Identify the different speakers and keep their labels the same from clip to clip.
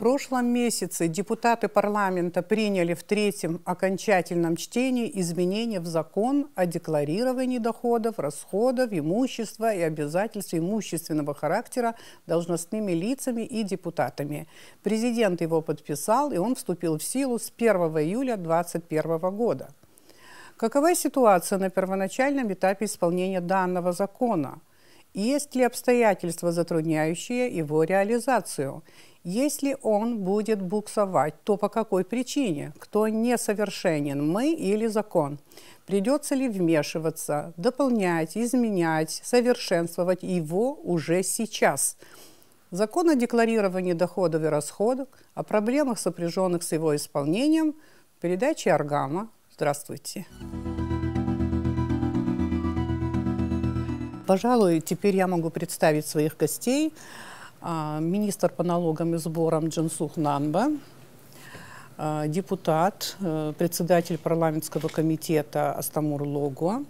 Speaker 1: прошлом месяце депутаты парламента приняли в третьем окончательном чтении изменения в закон о декларировании доходов, расходов, имущества и обязательств имущественного характера должностными лицами и депутатами. Президент его подписал, и он вступил в силу с 1 июля 2021 года. Какова ситуация на первоначальном этапе исполнения данного закона? Есть ли обстоятельства, затрудняющие его реализацию? Если он будет буксовать, то по какой причине? Кто несовершенен, мы или закон? Придется ли вмешиваться, дополнять, изменять, совершенствовать его уже сейчас? Закон о декларировании доходов и расходов, о проблемах, сопряженных с его исполнением, передача Аргама. Здравствуйте. Пожалуй, теперь я могу представить своих гостей. Министр по налогам и сборам Джансух Нанба, депутат, председатель парламентского комитета Астамур Логуа,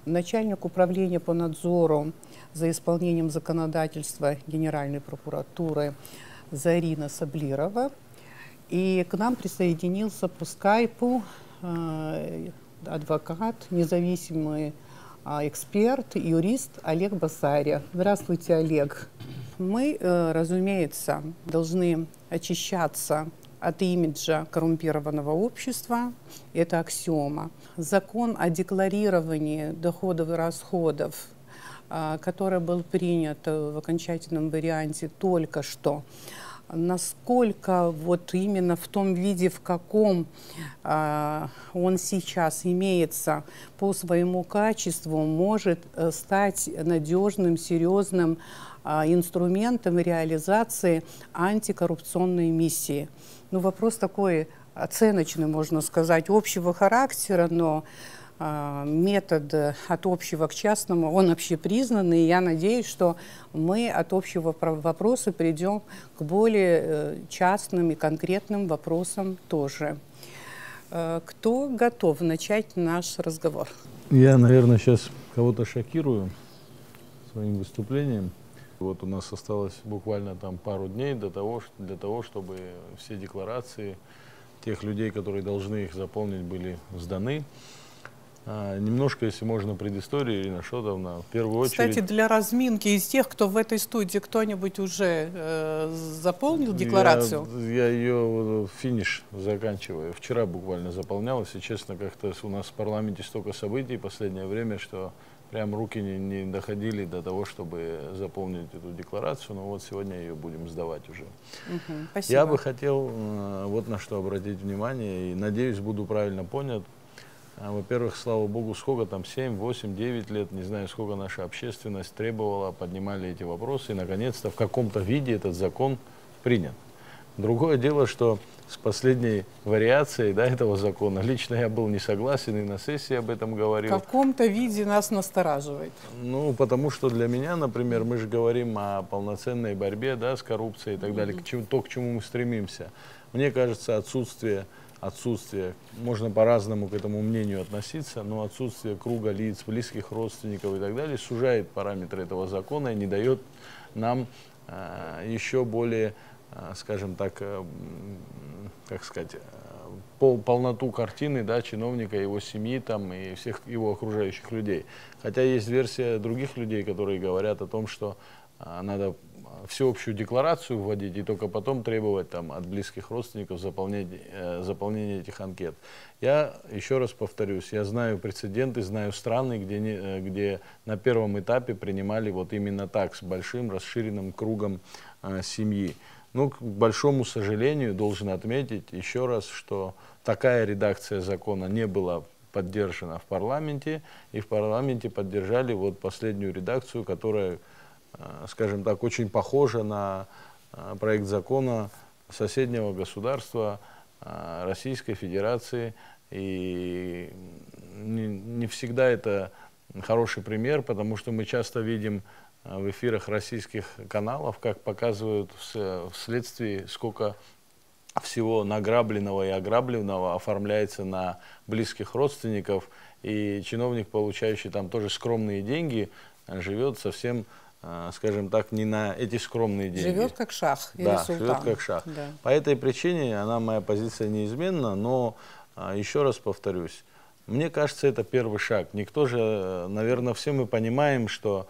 Speaker 1: начальник управления по надзору за исполнением законодательства Генеральной прокуратуры Зарина Саблирова. И к нам присоединился по скайпу адвокат, независимый эксперт, юрист Олег Басария. Здравствуйте, Олег. Мы, разумеется, должны очищаться от имиджа коррумпированного общества. Это аксиома. Закон о декларировании доходов и расходов, который был принят в окончательном варианте только что, насколько вот именно в том виде, в каком он сейчас имеется по своему качеству, может стать надежным, серьезным инструментом реализации антикоррупционной миссии. Ну, вопрос такой оценочный, можно сказать, общего характера, но метод от общего к частному, он общепризнанный, и я надеюсь, что мы от общего вопроса придем к более частным и конкретным вопросам тоже. Кто готов начать наш разговор?
Speaker 2: Я, наверное, сейчас кого-то шокирую своим выступлением. Вот у нас осталось буквально там пару дней для того, чтобы все декларации тех людей, которые должны их заполнить, были сданы. Немножко, если можно, предыстории, Ирина Шотовна, в первую очередь...
Speaker 1: Кстати, для разминки, из тех, кто в этой студии, кто-нибудь уже заполнил декларацию?
Speaker 2: Я ее финиш заканчиваю. Вчера буквально заполнялась, и, честно, как-то у нас в парламенте столько событий в последнее время, что прям руки не доходили до того, чтобы заполнить эту декларацию, но вот сегодня ее будем сдавать уже.
Speaker 1: Спасибо.
Speaker 2: Я бы хотел вот на что обратить внимание, и надеюсь, буду правильно понят. Во-первых, слава богу, сколько там, 7, 8, 9 лет, не знаю, сколько наша общественность требовала, поднимали эти вопросы, и, наконец-то, в каком-то виде этот закон принят. Другое дело, что с последней вариацией, да, этого закона, лично я был не согласен, и на сессии об этом говорил.
Speaker 1: В каком-то виде нас настораживает.
Speaker 2: Ну, потому что для меня, например, мы же говорим о полноценной борьбе, да, с коррупцией и так далее, то, к чему мы стремимся. Мне кажется, отсутствие, можно по-разному к этому мнению относиться, но отсутствие круга лиц, близких родственников и так далее сужает параметры этого закона и не дает нам еще более, скажем так, как сказать, полноту картины, да, чиновника, его семьи там, и всех его окружающих людей. Хотя есть версия других людей, которые говорят о том, что надо всеобщую декларацию вводить и только потом требовать там, от близких родственников заполнения этих анкет. Я еще раз повторюсь, я знаю прецеденты, знаю страны, где на первом этапе принимали вот именно так, с большим расширенным кругом семьи. Но, к большому сожалению, должен отметить еще раз, что такая редакция закона не была поддержана в парламенте, и в парламенте поддержали вот последнюю редакцию, которая, скажем так, очень похожа на проект закона соседнего государства Российской Федерации. И не всегда это хороший пример, потому что мы часто видим в эфирах российских каналов, как показывают вследствие, сколько всего награбленного и ограбленного оформляется на близких родственников, и чиновник, получающий там тоже скромные деньги, живет совсем скажем так, не на эти скромные деньги.
Speaker 1: Живет как шах или
Speaker 2: да,
Speaker 1: султан.
Speaker 2: живет как шах.
Speaker 1: Да.
Speaker 2: По этой причине моя позиция неизменна, но еще раз повторюсь, мне кажется, это первый шаг. Никто же, наверное, все мы понимаем, что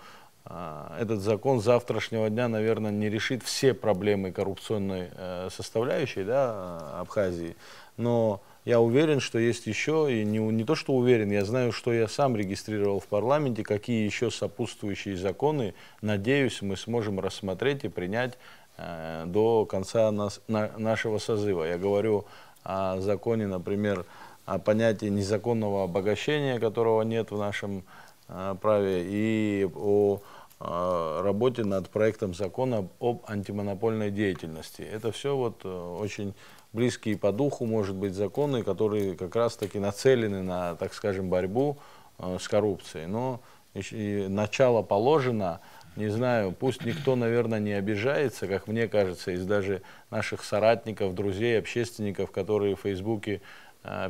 Speaker 2: этот закон с завтрашнего дня, наверное, не решит все проблемы коррупционной составляющей, да, Абхазии. Но я уверен, что есть еще, и не то, что уверен, я знаю, что я сам регистрировал в парламенте, какие еще сопутствующие законы, надеюсь, мы сможем рассмотреть и принять до конца нашего созыва. Я говорю о законе, например, о понятии незаконного обогащения, которого нет в нашем праве, и о работе над проектом закона об антимонопольной деятельности. Это все вот очень близкие по духу, может быть, законы, которые как раз-таки нацелены на, так скажем, борьбу с коррупцией. Но начало положено, не знаю, пусть никто, наверное, не обижается, как мне кажется, из даже наших соратников, друзей, общественников, которые в Фейсбуке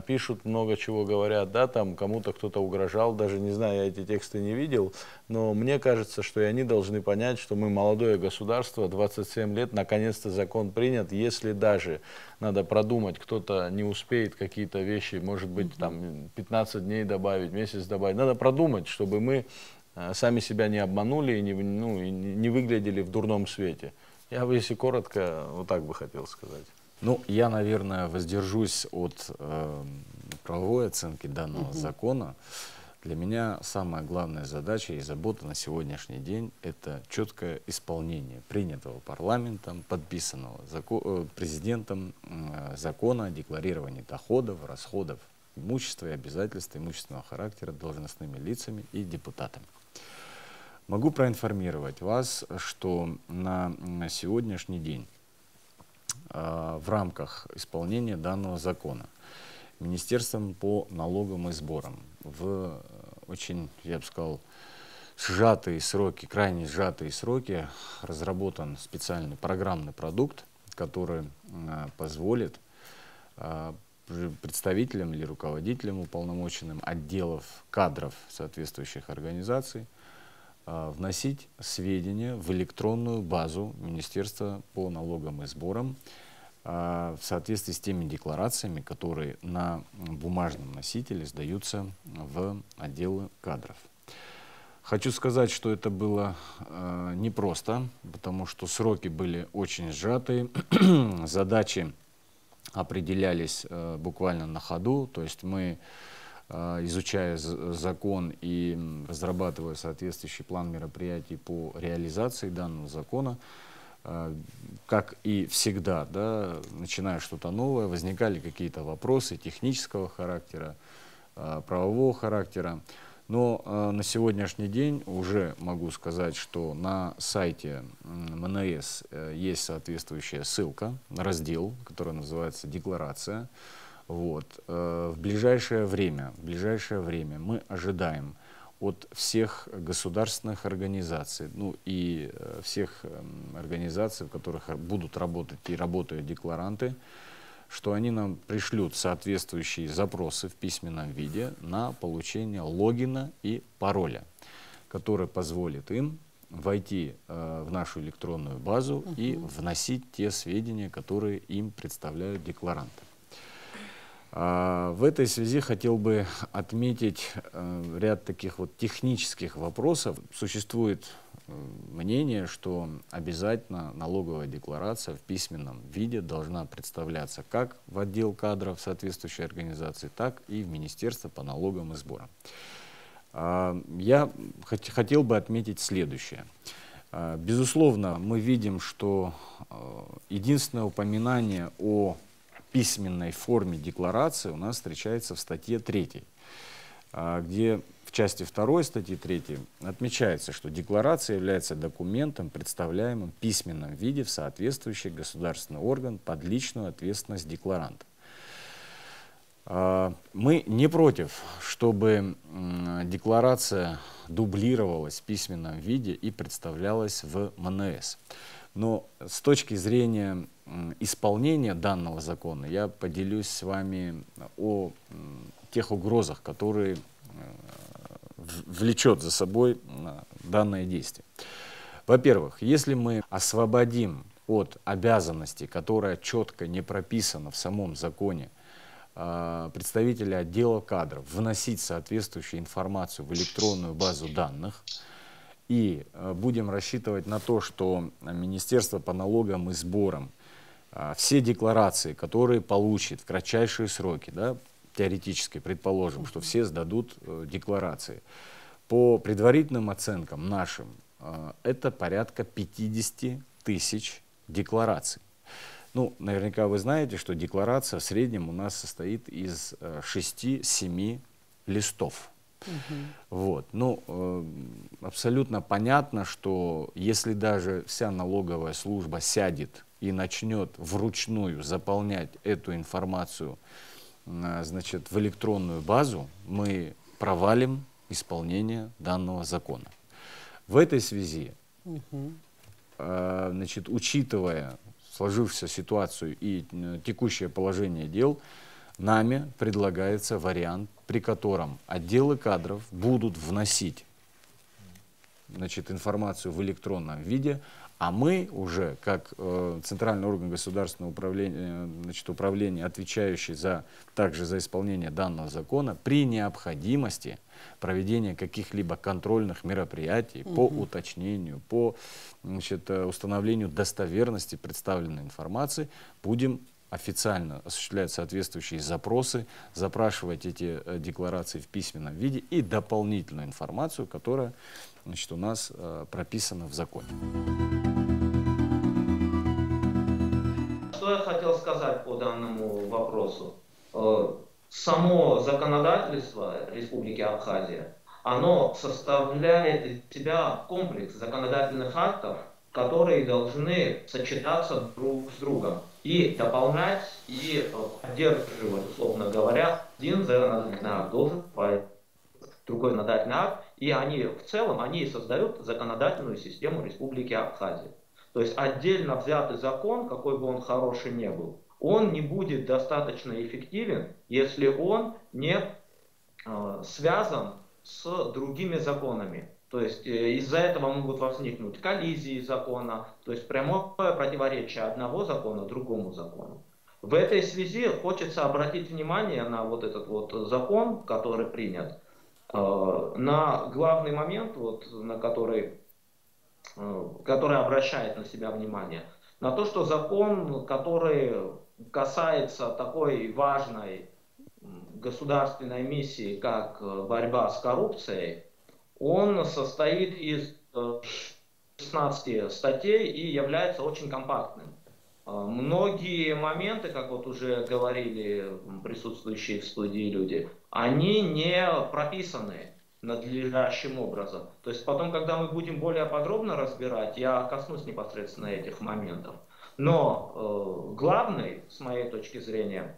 Speaker 2: пишут, много чего говорят, да, там кому-то кто-то угрожал, даже не знаю, я эти тексты не видел, но мне кажется, что и они должны понять, что мы молодое государство, 27 лет, наконец-то закон принят, если даже надо продумать, кто-то не успеет какие-то вещи, может быть, там 15 дней добавить, месяц добавить, надо продумать, чтобы мы сами себя не обманули и не выглядели в дурном свете. Я бы, если коротко, вот так бы хотел сказать.
Speaker 3: Ну, я, наверное, воздержусь от правовой оценки данного закона. Для меня самая главная задача и забота на сегодняшний день — это четкое исполнение принятого парламентом, подписанного президентом закона о декларировании доходов, расходов, имущества и обязательств имущественного характера должностными лицами и депутатами. Могу проинформировать вас, что на сегодняшний день в рамках исполнения данного закона Министерством по налогам и сборам в очень, я бы сказал, сжатые сроки, крайне сжатые сроки разработан специальный программный продукт, который позволит представителям или руководителям уполномоченным отделов кадров соответствующих организаций вносить сведения в электронную базу Министерства по налогам и сборам в соответствии с теми декларациями, которые на бумажном носителе сдаются в отделы кадров. Хочу сказать, что это было непросто, потому что сроки были очень сжатые, задачи определялись буквально на ходу, то есть мы, изучая закон и разрабатывая соответствующий план мероприятий по реализации данного закона, как и всегда, да, начиная что-то новое, возникали какие-то вопросы технического характера, правового характера. Но на сегодняшний день уже могу сказать, что на сайте МНС есть соответствующая ссылка на раздел, который называется «Декларация». Вот. В ближайшее время мы ожидаем от всех государственных организаций, ну и всех организаций, в которых будут работать и работают декларанты, что они нам пришлют соответствующие запросы в письменном виде на получение логина и пароля, который позволит им войти в нашу электронную базу и вносить те сведения, которые им представляют декларанты. В этой связи хотел бы отметить ряд таких вот технических вопросов. Существует мнение, что обязательно налоговая декларация в письменном виде должна представляться как в отдел кадров соответствующей организации, так и в Министерство по налогам и сборам. Я хотел бы отметить следующее. Безусловно, мы видим, что единственное упоминание о письменной форме декларации у нас встречается в статье 3, где в части 2 статьи 3 отмечается, что декларация является документом, представляемым в письменном виде в соответствующий государственный орган под личную ответственность декларанта. Мы не против, чтобы декларация дублировалась в письменном виде и представлялась в МНС. Но с точки зрения исполнения данного закона я поделюсь с вами о тех угрозах, которые влечет за собой данное действие. Во-первых, если мы освободим от обязанностей, которая четко не прописана в самом законе, представителя отдела кадров вносить соответствующую информацию в электронную базу данных, и будем рассчитывать на то, что Министерство по налогам и сборам все декларации, которые получит в кратчайшие сроки, да, теоретически предположим, что все сдадут декларации, по предварительным оценкам нашим, это порядка 50 тысяч деклараций. Ну, наверняка вы знаете, что декларация в среднем у нас состоит из 6-7 листов. Вот. Ну, абсолютно понятно, что если даже вся налоговая служба сядет и начнет вручную заполнять эту информацию, значит, в электронную базу, мы провалим исполнение данного закона. В этой связи, значит, учитывая сложившуюся ситуацию и текущее положение дел, нами предлагается вариант, при котором отделы кадров будут вносить, значит, информацию в электронном виде, а мы уже, как центральный орган государственного управления, значит, управление, отвечающий также за исполнение данного закона, при необходимости проведения каких-либо контрольных мероприятий по уточнению, по, значит, установлению достоверности представленной информации, будем официально осуществлять соответствующие запросы, запрашивать эти декларации в письменном виде и дополнительную информацию, которая, значит, у нас прописана в законе.
Speaker 4: Что я хотел сказать по данному вопросу? Само законодательство Республики Абхазия, оно составляет из себя комплекс законодательных актов, которые должны сочетаться друг с другом и дополнять, и поддерживать, условно говоря. Один законодательный акт должен другой законодательный акт, и они в целом они создают законодательную систему Республики Абхазия. То есть отдельно взятый закон, какой бы он хороший ни был, он не будет достаточно эффективен, если он не связан с другими законами. То есть из-за этого могут возникнуть коллизии закона, то есть прямое противоречие одного закона другому закону. В этой связи хочется обратить внимание на вот этот вот закон, который принят, на главный момент, вот, на который обращает на себя внимание, на то, что закон, который касается такой важной государственной миссии, как борьба с коррупцией, он состоит из 16 статей и является очень компактным. Многие моменты, как вот уже говорили присутствующие в студии люди, они не прописаны надлежащим образом. То есть потом, когда мы будем более подробно разбирать, я коснусь непосредственно этих моментов. Но главный, с моей точки зрения,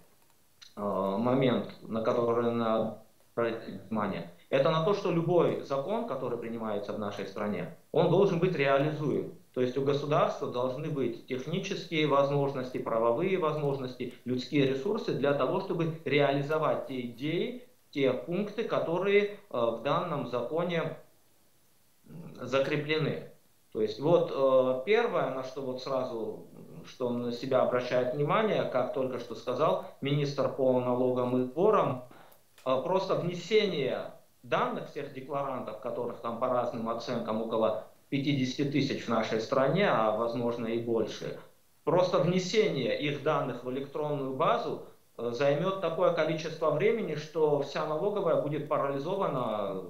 Speaker 4: момент, на который надо обратить внимание, это на то, что любой закон, который принимается в нашей стране, он должен быть реализуем. То есть у государства должны быть технические возможности, правовые возможности, людские ресурсы для того, чтобы реализовать те идеи, те пункты, которые в данном законе закреплены. То есть вот первое, на что вот сразу, что на себя обращает внимание, как только что сказал министр по налогам и сборам, просто внесение данных всех декларантов, которых там по разным оценкам около 50 тысяч в нашей стране, а возможно и больше, просто внесение их данных в электронную базу займет такое количество времени, что вся налоговая будет парализована,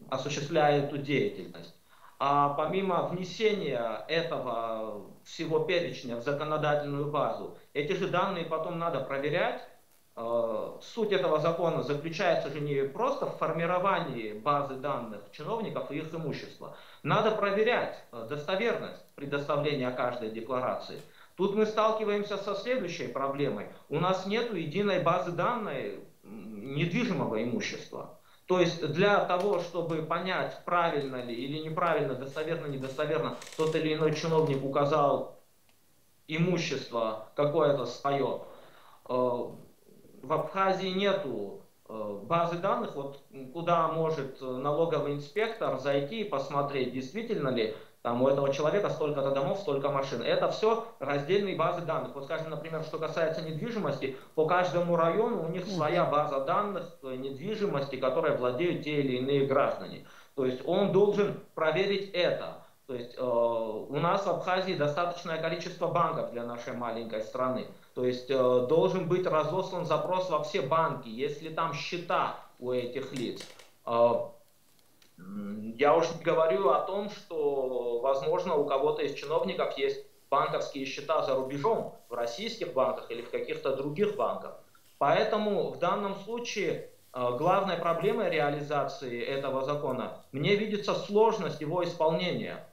Speaker 4: осуществляя эту деятельность. А помимо внесения этого всего перечня в законодательную базу, эти же данные потом надо проверять. Суть этого закона заключается же не просто в формировании базы данных чиновников и их имущества. Надо проверять достоверность предоставления каждой декларации. Тут мы сталкиваемся со следующей проблемой. У нас нет единой базы данных недвижимого имущества. То есть для того, чтобы понять, правильно ли или неправильно, достоверно, недостоверно, тот или иной чиновник указал имущество какое-то свое, в Абхазии нету базы данных, вот, куда может налоговый инспектор зайти и посмотреть, действительно ли там у этого человека столько-то домов, столько машин. Это все раздельные базы данных. Вот, скажем, например, что касается недвижимости, по каждому району у них своя база данных недвижимости, которой владеют те или иные граждане. То есть он должен проверить это. То есть у нас в Абхазии достаточное количество банков для нашей маленькой страны. То есть должен быть разослан запрос во все банки, если там счета у этих лиц. Я уж не говорю о том, что, возможно, у кого-то из чиновников есть банковские счета за рубежом, в российских банках или в каких-то других банках. Поэтому в данном случае главной проблемой реализации этого закона мне видится сложность его исполнения.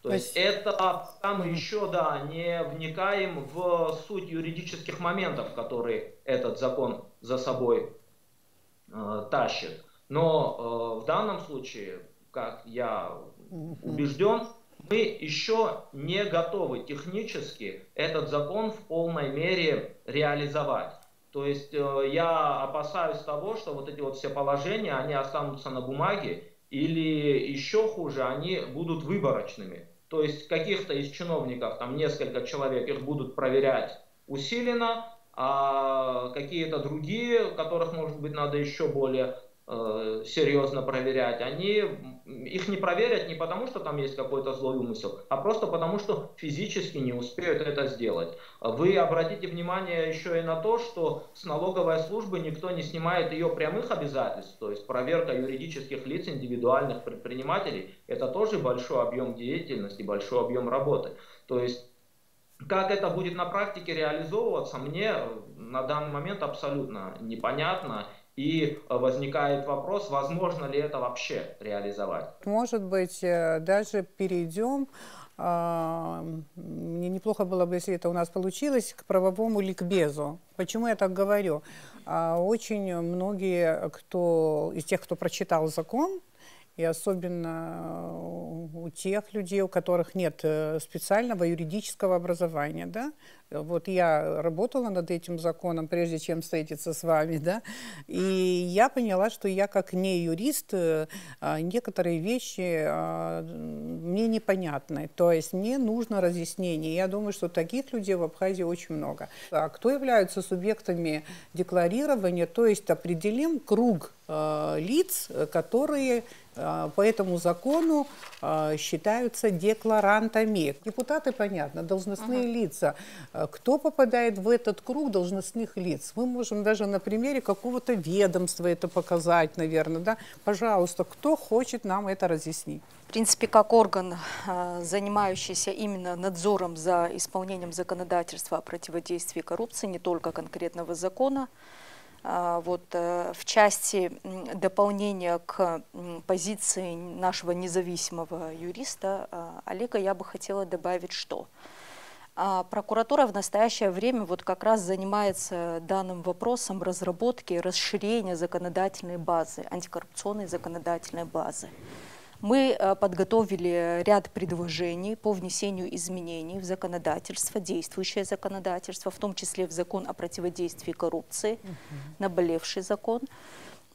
Speaker 4: То есть это пока мы еще не вникаем в суть юридических моментов, которые этот закон за собой тащит. Но в данном случае, как я убежден, мы еще не готовы технически этот закон в полной мере реализовать. То есть я опасаюсь того, что вот эти вот все положения, они останутся на бумаге, или еще хуже, они будут выборочными. То есть каких-то из чиновников, там несколько человек, их будут проверять усиленно, а какие-то другие, которых, может быть, надо еще более серьезно проверять, их не проверят не потому, что там есть какой-то злой умысел, а просто потому, что физически не успеют это сделать. Вы обратите внимание еще и на то, что с налоговой службы никто не снимает ее прямых обязательств, то есть проверка юридических лиц, индивидуальных предпринимателей, это тоже большой объем деятельности, большой объем работы. То есть как это будет на практике реализовываться, мне на данный момент абсолютно непонятно. И возникает вопрос, возможно ли это вообще реализовать.
Speaker 1: Может быть, даже перейдем, мне неплохо было бы, если это у нас получилось, к правовому ликбезу. Почему я так говорю? Очень многие из тех, кто прочитал закон, и особенно у тех людей, у которых нет специального юридического образования, да. Вот я работала над этим законом, прежде чем встретиться с вами, да, и я поняла, что я как не юрист, некоторые вещи мне непонятны, то есть мне нужно разъяснение. Я думаю, что таких людей в Абхазии очень много. А кто являются субъектами декларирования, то есть определим круг лиц, которые по этому закону считаются декларантами. Депутаты, понятно, должностные лица. Кто попадает в этот круг должностных лиц? Мы можем даже на примере какого-то ведомства это показать, наверное. Да? Пожалуйста, кто хочет нам это разъяснить?
Speaker 5: В принципе, как орган, занимающийся именно надзором за исполнением законодательства о противодействии коррупции, не только конкретного закона, вот в части дополнения к позиции нашего независимого юриста Олега я бы хотела добавить, что прокуратура в настоящее время вот как раз занимается данным вопросом разработки, расширения законодательной базы, антикоррупционной законодательной базы. Мы подготовили ряд предложений по внесению изменений в законодательство, действующее законодательство, в том числе в закон о противодействии коррупции, наболевший закон,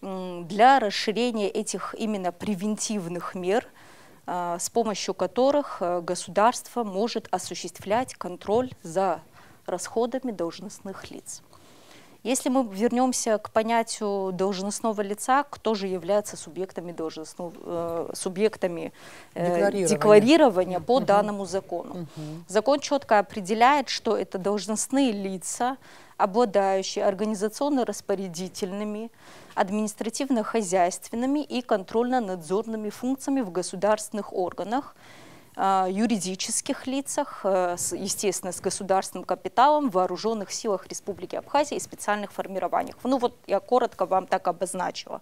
Speaker 5: для расширения этих именно превентивных мер, с помощью которых государство может осуществлять контроль за расходами должностных лиц. Если мы вернемся к понятию должностного лица, кто же является субъектами декларирования по данному закону? Закон четко определяет, что это должностные лица, обладающие организационно-распорядительными, административно-хозяйственными и контрольно-надзорными функциями в государственных органах, юридических лицах, естественно, с государственным капиталом в вооруженных силах Республики Абхазия и специальных формированиях. Ну вот я коротко вам так обозначила.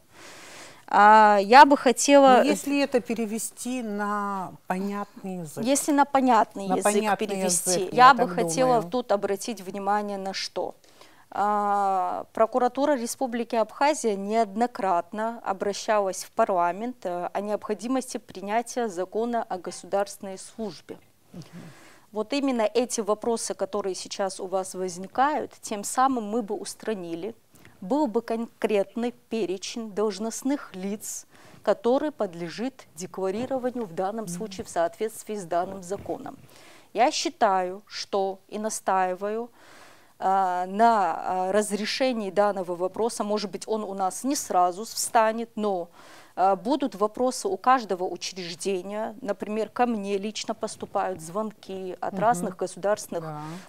Speaker 5: Я бы хотела...
Speaker 1: Но если это перевести на понятный язык.
Speaker 5: Если на понятный язык перевести, я бы хотела тут обратить внимание на что. Прокуратура Республики Абхазия неоднократно обращалась в парламент о необходимости принятия закона о государственной службе. Вот именно эти вопросы, которые сейчас у вас возникают, тем самым мы бы устранили, был бы конкретный перечень должностных лиц, который подлежит декларированию в данном случае в соответствии с данным законом. Я считаю, что и настаиваю на разрешении данного вопроса. Может быть, он у нас не сразу встанет, но будут вопросы у каждого учреждения. Например, ко мне лично поступают звонки от разных государственных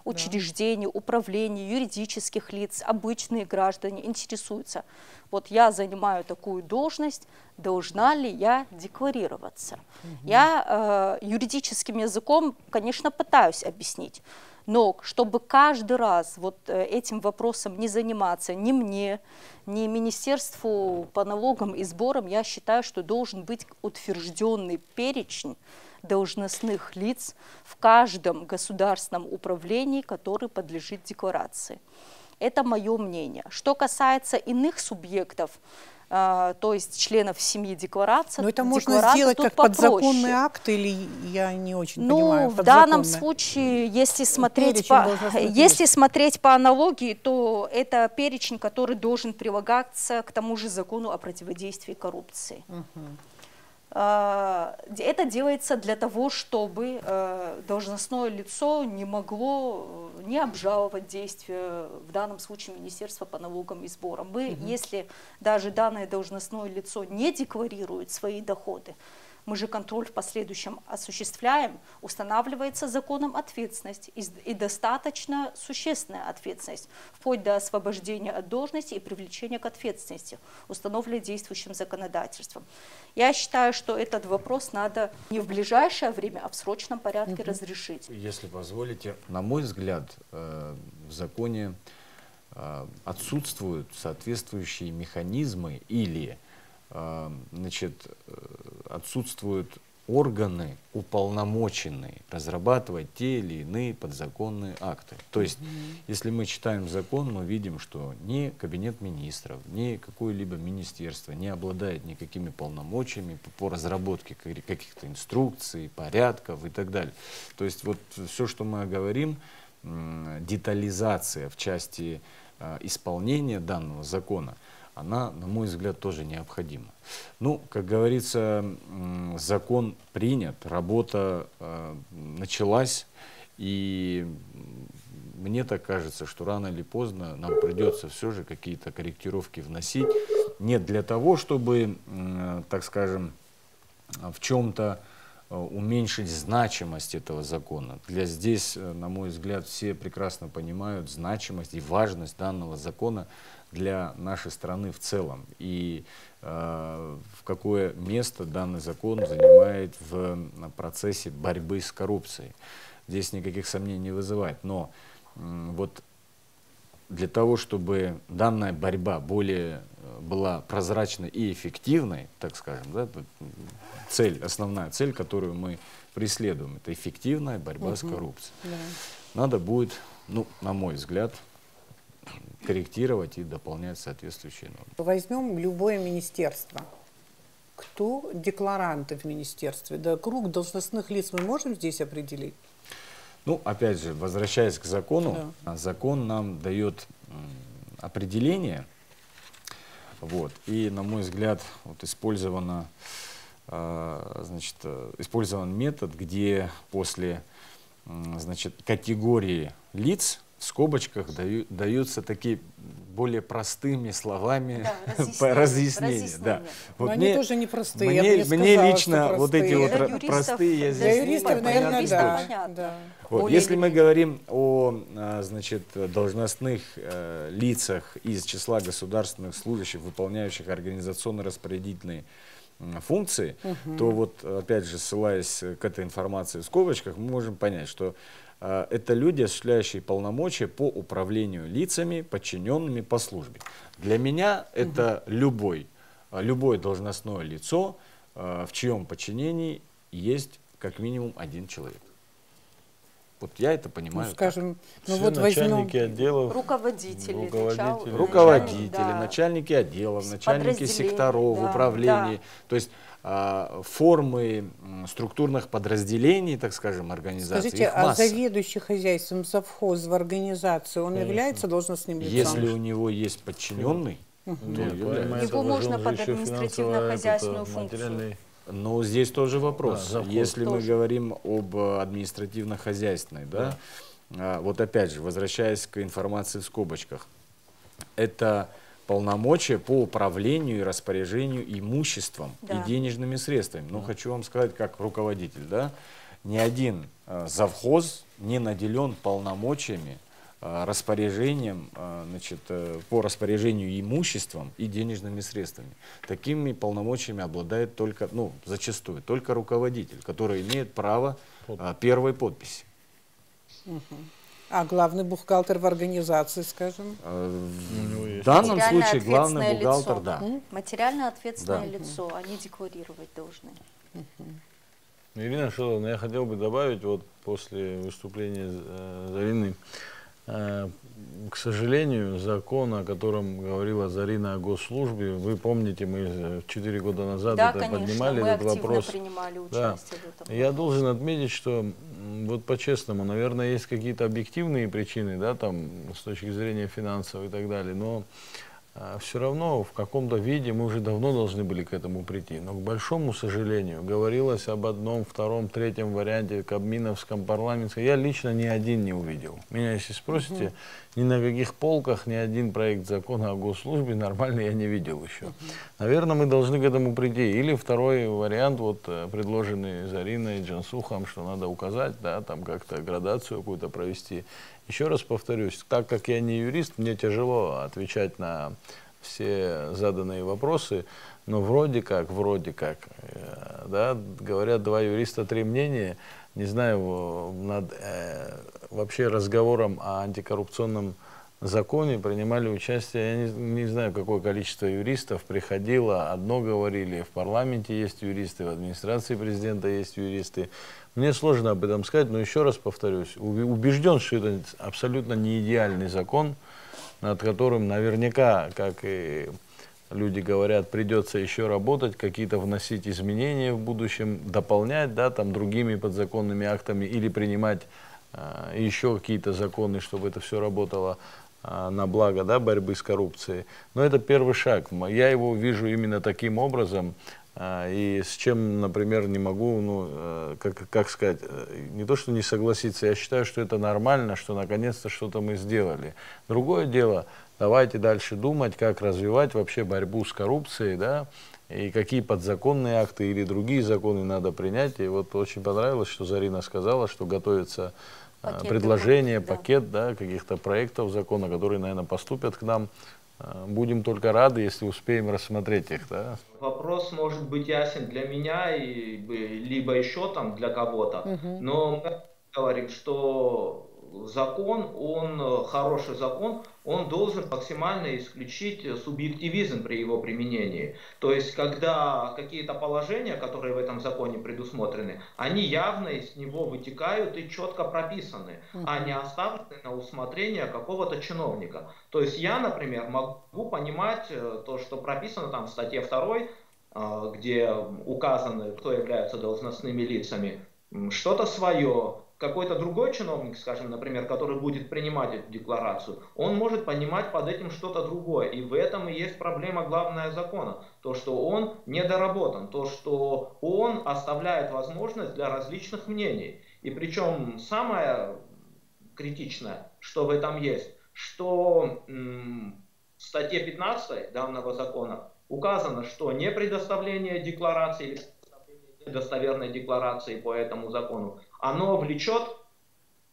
Speaker 5: учреждений, управлений, юридических лиц, обычные граждане интересуются. Вот я занимаю такую должность, должна ли я декларироваться? Я юридическим языком, конечно, пытаюсь объяснить. Но чтобы каждый раз вот этим вопросом не заниматься ни мне, ни Министерству по налогам и сборам, я считаю, что должен быть утвержденный перечень должностных лиц в каждом государственном управлении, который подлежит декларации. Это мое мнение. Что касается иных субъектов, то есть членов семьи декларации.
Speaker 1: Но это можно сделать как подзаконный акт, или я не очень понимаю?
Speaker 5: В данном случае, если смотреть по аналогии, то это перечень, который должен прилагаться к тому же закону о противодействии коррупции. Это делается для того, чтобы должностное лицо не могло не обжаловать действия, в данном случае Министерства по налогам и сборам. Если даже данное должностное лицо не декларирует свои доходы, мы же контроль в последующем осуществляем, устанавливается законом ответственность и достаточно существенная ответственность, вплоть до освобождения от должности и привлечения к ответственности, установленной действующим законодательством. Я считаю, что этот вопрос надо не в ближайшее время, а в срочном порядке разрешить.
Speaker 3: Если позволите, на мой взгляд, в законе отсутствуют соответствующие механизмы или отсутствуют органы, уполномоченные разрабатывать те или иные подзаконные акты. То есть, если мы читаем закон, мы видим, что ни Кабинет министров, ни какое-либо министерство не обладает никакими полномочиями по разработке каких-то инструкций, порядков и так далее. То есть, вот все, что мы говорим, детализация в части исполнения данного закона, она, на мой взгляд, тоже необходима. Ну, как говорится, закон принят, работа началась, и мне так кажется, что рано или поздно нам придется все же какие-то корректировки вносить. Не для того, чтобы, так скажем, в чем-то уменьшить значимость этого закона. Здесь, на мой взгляд, все прекрасно понимают значимость и важность данного закона для нашей страны в целом, и в какое место данный закон занимает в процессе борьбы с коррупцией. Здесь никаких сомнений не вызывает, но вот для того, чтобы данная борьба более была прозрачной и эффективной, так скажем, да, основная цель, которую мы преследуем, это эффективная борьба с коррупцией. Надо будет, ну, на мой взгляд, корректировать и дополнять соответствующие нормы.
Speaker 1: Возьмем любое министерство. Кто декларанты в министерстве? Да, круг должностных лиц мы можем здесь определить?
Speaker 3: Ну, опять же, возвращаясь к закону, закон нам дает определение, вот, и, на мой взгляд, вот использован метод, где после, категории лиц в скобочках даются такие более простыми словами разъяснения. Да.
Speaker 1: Вот они тоже непростые.
Speaker 3: Мне лично вот эти вот простые
Speaker 1: для юристов, наверное, да.
Speaker 3: Вот. Если мы говорим о должностных лицах из числа государственных служащих, выполняющих организационно-распорядительные функции, то вот, опять же, ссылаясь к этой информации в скобочках, мы можем понять, что это люди, осуществляющие полномочия по управлению лицами, подчиненными по службе. Для меня это любое должностное лицо, в чьем подчинении есть как минимум один человек. Вот я это понимаю.
Speaker 1: Ну, скажем,
Speaker 2: начальники отделов,
Speaker 3: руководители, начальники отделов, начальники секторов, управлений.
Speaker 5: Да.
Speaker 3: То есть формы структурных подразделений, так скажем, организации.
Speaker 1: Скажите, а заведующий хозяйством, завхоз в организации, он является должностным лицом?
Speaker 3: Если у него есть подчиненный,
Speaker 5: Его можно под административно-хозяйственную функцию.
Speaker 3: Но здесь тоже вопрос.
Speaker 2: Да,
Speaker 3: если мы говорим об административно-хозяйственной, да, вот опять же, возвращаясь к информации в скобочках, это полномочия по управлению и распоряжению имуществом и денежными средствами. Но хочу вам сказать, как руководитель, да, ни один завхоз не наделен полномочиями, распоряжением, значит, по распоряжению имуществом и денежными средствами. Такими полномочиями обладает только, ну, зачастую, только руководитель, который имеет право первой подписи.
Speaker 1: А главный бухгалтер в организации, скажем?
Speaker 3: В данном случае главный бухгалтер,
Speaker 5: лицо.
Speaker 3: да.
Speaker 5: Материально ответственное лицо, они декларировать должны.
Speaker 2: Ирина Шиловна, я хотел бы добавить, вот после выступления Зарины, к сожалению, закон, о котором говорила Зарина о госслужбе, вы помните, мы 4 года назад поднимали этот вопрос.
Speaker 5: Принимали участие в этом.
Speaker 2: Я должен отметить, что вот по-честному, наверное, есть какие-то объективные причины, да, там, с точки зрения финансов и так далее, но все равно в каком-то виде мы уже давно должны были к этому прийти. Но, к большому сожалению, говорилось об одном, втором, третьем варианте, кабминовском, парламентском. Я лично ни один не увидел. Меня, если спросите, ни на каких полках ни один проект закона о госслужбе нормальный я не видел еще. Наверное, мы должны к этому прийти. Или второй вариант, вот предложенный Зариной, Джансухом, что надо указать, да, там как-то градацию какую-то провести. Еще раз повторюсь, так как я не юрист, мне тяжело отвечать на все заданные вопросы, но вроде как, да, говорят два юриста, три мнения. Не знаю, над вообще разговором о антикоррупционном законе принимали участие, я не знаю, какое количество юристов приходило, одно говорили, в парламенте есть юристы, в администрации президента есть юристы. Мне сложно об этом сказать, но еще раз повторюсь, убежден, что это абсолютно не идеальный закон, над которым наверняка, как и люди говорят, придется еще работать, какие-то вносить изменения в будущем, дополнять, да, там, другими подзаконными актами или принимать еще какие-то законы, чтобы это все работало на благо, да, борьбы с коррупцией. Но это первый шаг. Я его вижу именно таким образом. И с чем, например, не могу, ну, как сказать, не то, что не согласиться, я считаю, что это нормально, что наконец-то что-то мы сделали. Другое дело, давайте дальше думать, как развивать вообще борьбу с коррупцией, да, и какие подзаконные акты или другие законы надо принять. И вот очень понравилось, что Зарина сказала, что готовится предложение, пакет, да, каких-то проектов закона, которые, наверное, поступят к нам. Будем только рады, если успеем рассмотреть их. Да?
Speaker 4: Вопрос может быть ясен для меня, либо еще там для кого-то. Но мы говорим, что закон, он хороший закон, он должен максимально исключить субъективизм при его применении. То есть, когда какие-то положения, которые в этом законе предусмотрены, они явно из него вытекают и четко прописаны, а не оставлены на усмотрение какого-то чиновника. То есть, я, например, могу понимать то, что прописано там в статье 2, где указаны, кто являются должностными лицами, что-то свое. Какой-то другой чиновник, скажем, например, который будет принимать эту декларацию, он может понимать под этим что-то другое. И в этом и есть проблема главная закона. То, что он недоработан, то, что он оставляет возможность для различных мнений. И причем самое критичное, что в этом есть, что в статье 15 данного закона указано, что не предоставление декларации или достоверной декларации по этому закону, оно влечет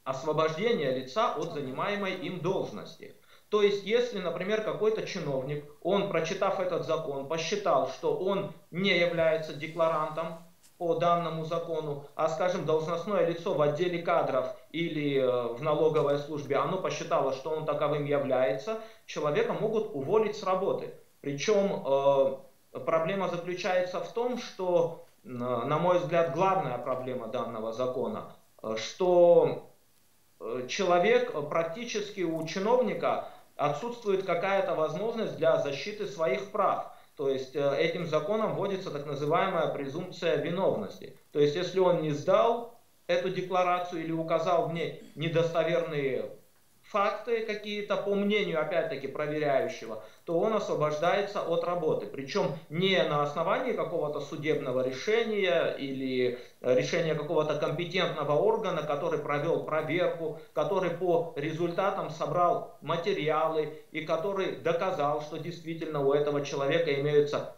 Speaker 4: освобождение лица от занимаемой им должности. То есть, если, например, какой-то чиновник, он, прочитав этот закон, посчитал, что он не является декларантом по данному закону, а, скажем, должностное лицо в отделе кадров или в налоговой службе, оно посчитало, что он таковым является, человека могут уволить с работы. Причем проблема заключается в том, что, на мой взгляд, главная проблема данного закона, что человек, практически у чиновника отсутствует какая-то возможность для защиты своих прав. То есть этим законом вводится так называемая презумпция виновности. То есть если он не сдал эту декларацию или указал в ней недостоверные факты какие-то, по мнению, опять-таки, проверяющего, то он освобождается от работы. Причем не на основании какого-то судебного решения или решения какого-то компетентного органа, который провел проверку, который по результатам собрал материалы и который доказал, что действительно у этого человека имеются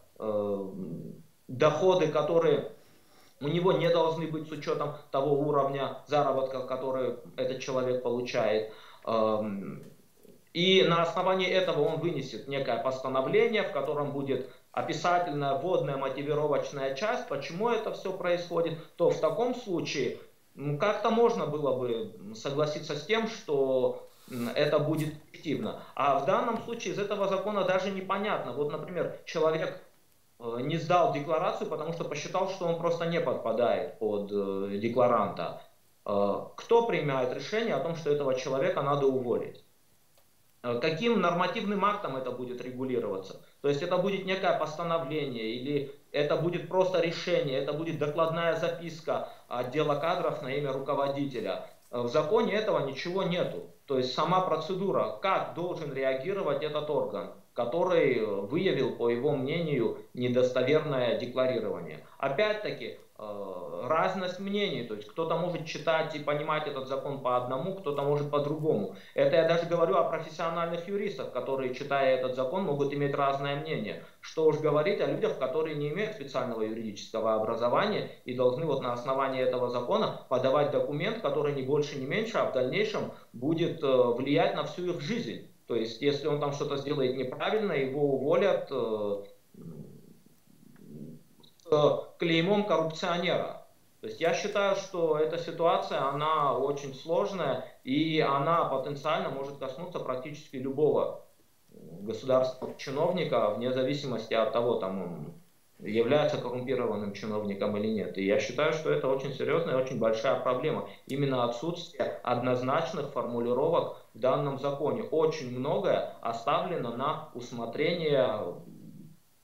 Speaker 4: доходы, которые у него не должны быть с учетом того уровня заработка, который этот человек получает. И на основании этого он вынесет некое постановление, в котором будет описательная, вводная, мотивировочная часть, почему это все происходит, то в таком случае как-то можно было бы согласиться с тем, что это будет эффективно. А в данном случае из этого закона даже непонятно. Вот, например, человек не сдал декларацию, потому что посчитал, что он просто не подпадает под декларанта. Кто принимает решение о том, что этого человека надо уволить? Каким нормативным актом это будет регулироваться? То есть это будет некое постановление или это будет просто решение, это будет докладная записка отдела кадров на имя руководителя. В законе этого ничего нету. То есть сама процедура, как должен реагировать этот орган, который выявил, по его мнению, недостоверное декларирование. Опять-таки, разность мнений, то есть кто-то может читать и понимать этот закон по одному, кто-то может по-другому. Это я даже говорю о профессиональных юристах, которые, читая этот закон, могут иметь разное мнение. Что уж говорить о людях, которые не имеют специального юридического образования и должны вот на основании этого закона подавать документ, который ни больше, ни меньше, а в дальнейшем будет влиять на всю их жизнь. То есть, если он там что-то сделает неправильно, его уволят с клеймом коррупционера. То есть, я считаю, что эта ситуация, она очень сложная, и она потенциально может коснуться практически любого государственного чиновника, вне зависимости от того, там он является коррумпированным чиновником или нет. И я считаю, что это очень серьезная и очень большая проблема. Именно отсутствие однозначных формулировок в данном законе. Очень многое оставлено на усмотрение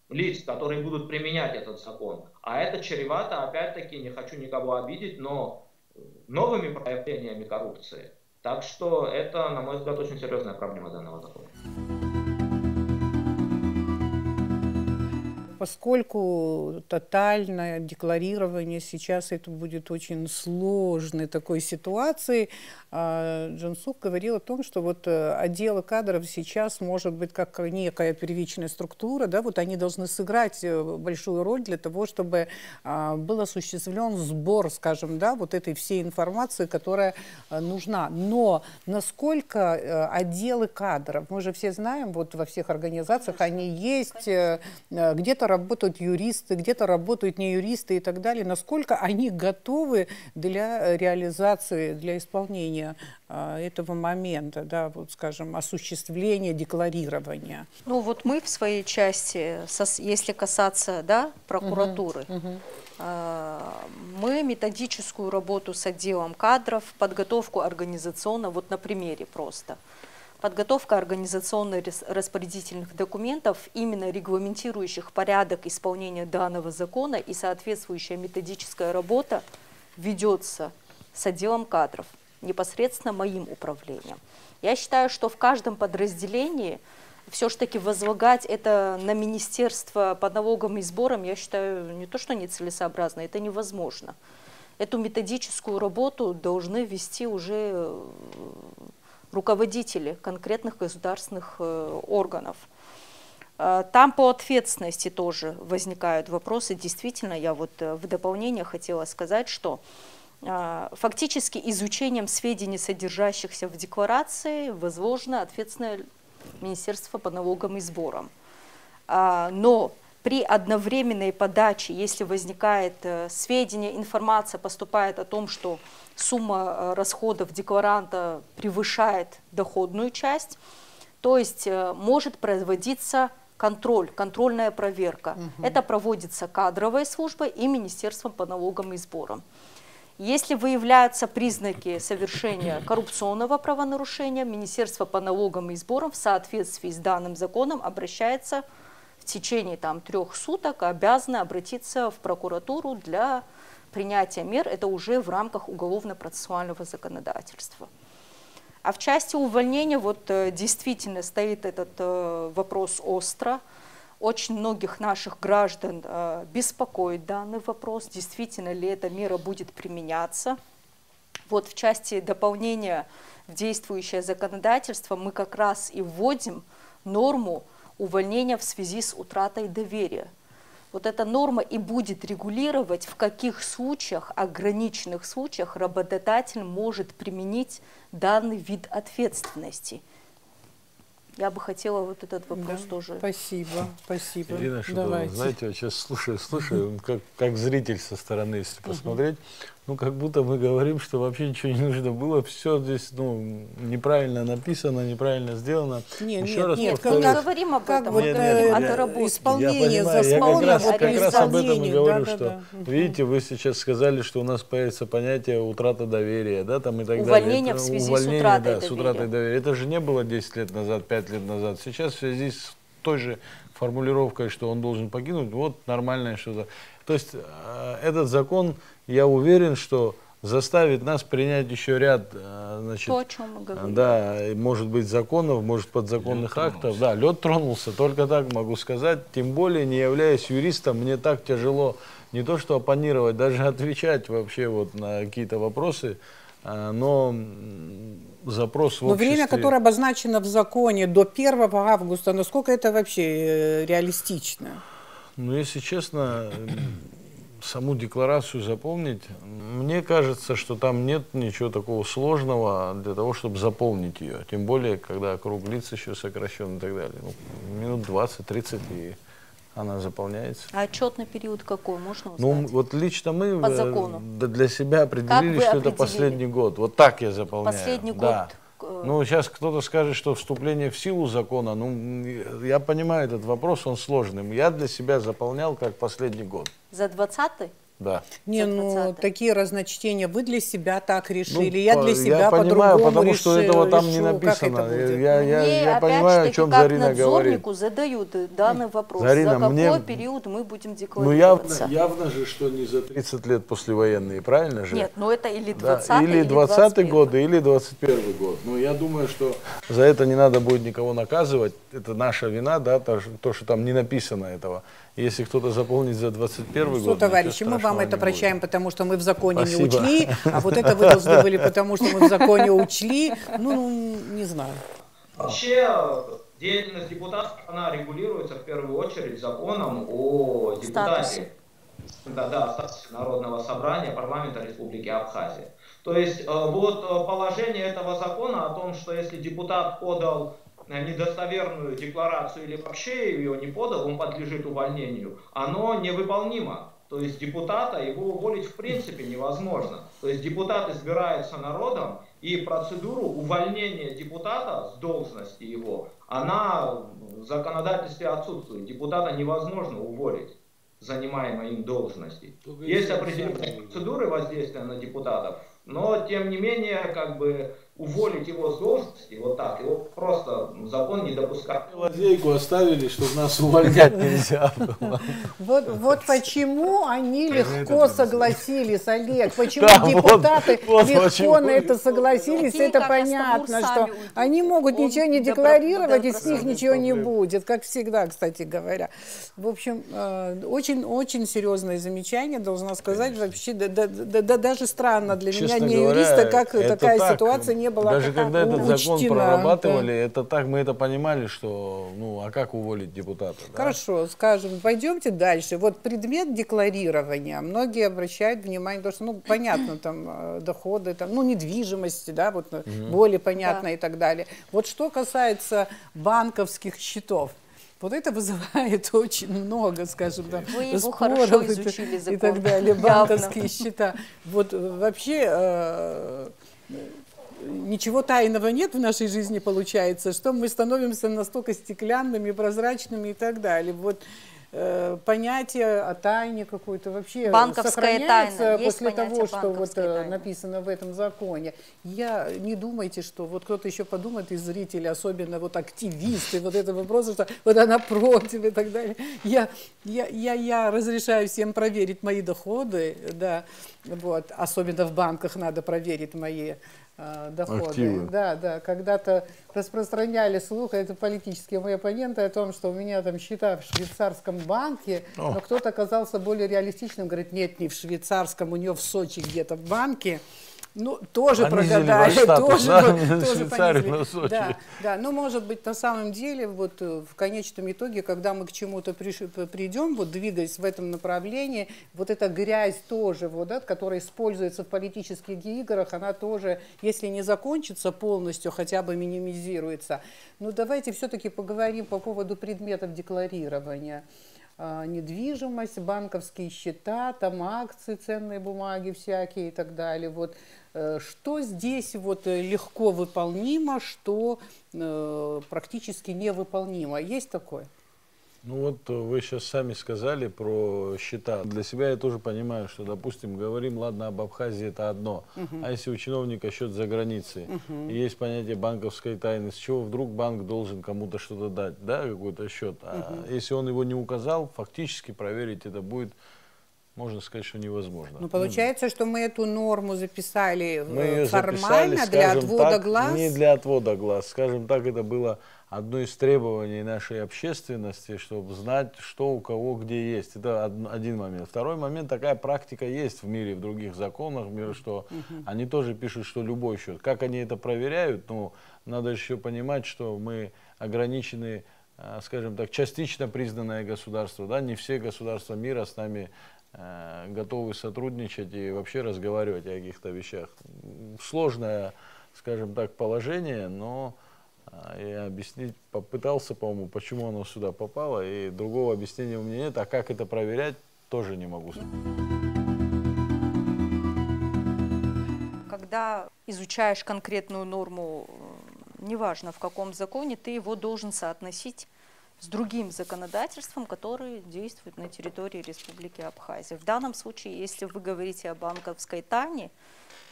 Speaker 4: лиц, которые будут применять этот закон. А это чревато, опять-таки, не хочу никого обидеть, но новыми проявлениями коррупции. Так что это, на мой взгляд, очень серьезная проблема данного закона.
Speaker 1: Поскольку тотальное декларирование сейчас это будет очень сложной такой ситуацией, Джансук говорил о том, что вот отделы кадров сейчас может быть как некая первичная структура, да, вот они должны сыграть большую роль для того, чтобы был осуществлен сбор, скажем, да, вот этой всей информации, которая нужна. Но насколько отделы кадров, мы же все знаем, вот во всех организациях они есть, где-то работают юристы, где-то работают не юристы и так далее. Насколько они готовы для реализации, для исполнения этого момента, да, вот, скажем, осуществления декларирования?
Speaker 5: Ну вот мы в своей части, если касаться, да, прокуратуры, мы методическую работу с отделом кадров, подготовку организационно, вот на примере просто. Подготовка организационно-распорядительных документов, именно регламентирующих порядок исполнения данного закона, и соответствующая методическая работа ведется с отделом кадров, непосредственно моим управлением. Я считаю, что в каждом подразделении все-таки возлагать это на Министерство по налогам и сборам, я считаю, не то что нецелесообразно, это невозможно. Эту методическую работу должны вести уже руководители конкретных государственных органов. Там по ответственности тоже возникают вопросы. Действительно, я вот в дополнение хотела сказать, что фактически изучением сведений, содержащихся в декларации, возложено ответственное Министерство по налогам и сборам. Но при одновременной подаче, если возникает сведения, информация поступает о том, что сумма расходов декларанта превышает доходную часть, то есть может производиться контроль, контрольная проверка. Это проводится кадровой службой и Министерством по налогам и сборам. Если выявляются признаки совершения коррупционного правонарушения, Министерство по налогам и сборам в соответствии с данным законом обращается в течение 3 суток, обязаны обратиться в прокуратуру для принятия мер. Это уже в рамках уголовно-процессуального законодательства. А в части увольнения вот действительно стоит этот вопрос остро. Очень многих наших граждан беспокоит данный вопрос, действительно ли эта мера будет применяться. Вот в части дополнения в действующее законодательство мы как раз и вводим норму увольнения в связи с утратой доверия. Вот эта норма и будет регулировать, в каких случаях, ограниченных случаях работодатель может применить данный вид ответственности. Я бы хотела вот этот вопрос тоже.
Speaker 1: Спасибо, спасибо.
Speaker 2: Ирина Шатунова, знаете, вот сейчас слушаю, как зритель со стороны, если посмотреть, ну, как будто мы говорим, что вообще ничего не нужно было, все здесь, ну, неправильно написано, неправильно сделано.
Speaker 1: Нет,
Speaker 5: мы не говорим об этом, мы говорим о доработке.
Speaker 1: Исполнение
Speaker 2: закона,
Speaker 1: я
Speaker 2: как раз об этом и говорю, что, видите, вы сейчас сказали, что у нас появится понятие утрата доверия, да, там и так далее.
Speaker 5: Увольнение в связи с утратой доверия.
Speaker 2: Это же не было 10 лет назад, 5 лет назад. Сейчас в связи с той же формулировкой, что он должен покинуть, вот нормальное что-то. То есть этот закон, я уверен, что заставит нас принять еще ряд, значит,
Speaker 5: то, о чем мы говорим.
Speaker 2: Да, может быть, законов, может, подзаконных актов. Да, лед тронулся, только так могу сказать. Тем более, не являясь юристом, мне так тяжело не то что оппонировать, даже отвечать вообще вот на какие-то вопросы. Но запрос в обществе...
Speaker 1: Но время, которое обозначено в законе до 1 августа, насколько это вообще реалистично?
Speaker 2: Ну, если честно, саму декларацию заполнить, мне кажется, что там нет ничего такого сложного для того, чтобы заполнить ее. Тем более, когда круг лиц еще сокращен и так далее. Ну, минут 20-30 и она заполняется.
Speaker 5: А отчетный период какой, можно узнать?
Speaker 2: Ну, вот лично мы
Speaker 5: по закону
Speaker 2: для себя определили, что это последний год. Вот так я заполняю.
Speaker 5: Последний
Speaker 2: да.
Speaker 5: год.
Speaker 2: Ну, сейчас кто-то скажет, что вступление в силу закона, ну, я понимаю этот вопрос, он сложный. Я для себя заполнял как последний год.
Speaker 5: За 20-й?
Speaker 2: Да.
Speaker 1: Не, ну, такие разночтения вы для себя так решили,
Speaker 2: ну,
Speaker 1: я для себя по-другому
Speaker 2: понимаю, потому что этого там не написано. Я понимаю, о чем Зарина говорит.
Speaker 5: Надзорнику задают данный вопрос.
Speaker 2: Зарина,
Speaker 5: за какой период мы будем
Speaker 2: Ну,
Speaker 5: декларироваться?
Speaker 2: явно же, что не за 30 лет послевоенные, правильно же?
Speaker 5: Нет, ну это или 20-й,
Speaker 2: да, или 20-й год,
Speaker 5: или
Speaker 2: или 21-й год. Ну, я думаю, что за это не надо будет никого наказывать. Это наша вина, да, то, что там не написано этого. Если кто-то заполнит за 21 год...
Speaker 1: Товарищи, мы вам это прощаем, потому что мы в законе
Speaker 2: Спасибо.
Speaker 1: не учли, а вот это вы должны были, потому что мы в законе учли. Ну, не знаю.
Speaker 4: Вообще, деятельность депутатов, она регулируется в первую очередь законом о депутате. Да, статусе Народного собрания парламента Республики Абхазия. То есть, вот положение этого закона о том, что если депутат подал недостоверную декларацию или вообще ее не подал, он подлежит увольнению, оно невыполнимо. То есть депутата, его уволить в принципе невозможно. То есть депутат избирается народом, и процедуру увольнения депутата с должности его, она в законодательстве отсутствует. Депутата невозможно уволить занимаемой им должности. Есть определенные процедуры воздействия на депутатов, но тем не менее, как бы уволить его с должности, вот так, его просто закон не допускает.
Speaker 2: Лазейку оставили, чтобы нас увольнять нельзя было.
Speaker 1: Вот почему они легко согласились, Олег, почему депутаты легко на это согласились, это понятно, что они могут ничего не декларировать, и с них ничего не будет, как всегда, кстати говоря. В общем, очень серьезное замечание, должна сказать, вообще, даже странно для меня, не юриста, как такая ситуация не была.
Speaker 2: Даже когда этот закон прорабатывали, это так, мы это понимали, что, ну, а как уволить депутата? Да?
Speaker 1: Хорошо, скажем, пойдемте дальше. Вот предмет декларирования, многие обращают внимание, потому что, ну, понятно, там, доходы, там, ну, недвижимости, да, вот, более понятно и так далее. Вот что касается банковских счетов, вот это вызывает очень много, скажем, там, споров и так далее, банковские счета. Вот вообще ничего тайного нет в нашей жизни, получается, что мы становимся настолько стеклянными, прозрачными и так далее. Вот понятие о тайне какой-то вообще сохраняется после того, что вот написано в этом законе. Не думайте, что вот кто-то еще подумает из зрителей, особенно вот активисты, вот это вопросы, что вот она против и так далее. Я разрешаю всем проверить мои доходы, да, вот, особенно в банках надо проверить мои доходы.
Speaker 2: Активы.
Speaker 1: Да, да, когда-то распространяли слух, это политические мои оппоненты, о том, что у меня там счета в швейцарском банке, но кто-то оказался более реалистичным, говорит, нет, не в швейцарском, у нее в Сочи где-то в банке. Ну, тоже прогадали, тоже понизили. Да, да, но может быть на самом деле вот в конечном итоге, когда мы к чему-то придем, вот двигаясь в этом направлении, вот эта грязь тоже, вот, да, которая используется в политических играх, она тоже, если не закончится полностью, хотя бы минимизируется. Но давайте все-таки поговорим по поводу предметов декларирования. Недвижимость, банковские счета, там акции, ценные бумаги всякие и так далее. Вот, что здесь вот легко выполнимо, что практически невыполнимо? Есть такое?
Speaker 2: Ну вот вы сейчас сами сказали про счета. Для себя я тоже понимаю, что, допустим, говорим, ладно, об Абхазии это одно, а если у чиновника счет за границей, и есть понятие банковской тайны, с чего вдруг банк должен кому-то что-то дать, да, какой-то счет. А если он его не указал, фактически проверить это будет, можно сказать, что невозможно.
Speaker 1: Ну, получается, что мы эту норму записали
Speaker 2: мы
Speaker 1: формально
Speaker 2: записали,
Speaker 1: для отвода
Speaker 2: так,
Speaker 1: глаз?
Speaker 2: Не для отвода глаз. Скажем так, это было одно из требований нашей общественности, чтобы знать, что у кого где есть. Это один момент. Второй момент, такая практика есть в мире, в других законах, что они тоже пишут, что любой счет. Как они это проверяют, ну, надо еще понимать, что мы ограничены, скажем так, частично признанное государство. Да? Не все государства мира с нами готовы сотрудничать и вообще разговаривать о каких-то вещах. Сложное, скажем так, положение, но я объяснить попытался, по-моему, почему оно сюда попало, и другого объяснения у меня нет, а как это проверять, тоже не могу.
Speaker 5: Когда изучаешь конкретную норму, неважно в каком законе, ты его должен соотносить с другим законодательством, которое действует на территории Республики Абхазия. В данном случае, если вы говорите о банковской тайне,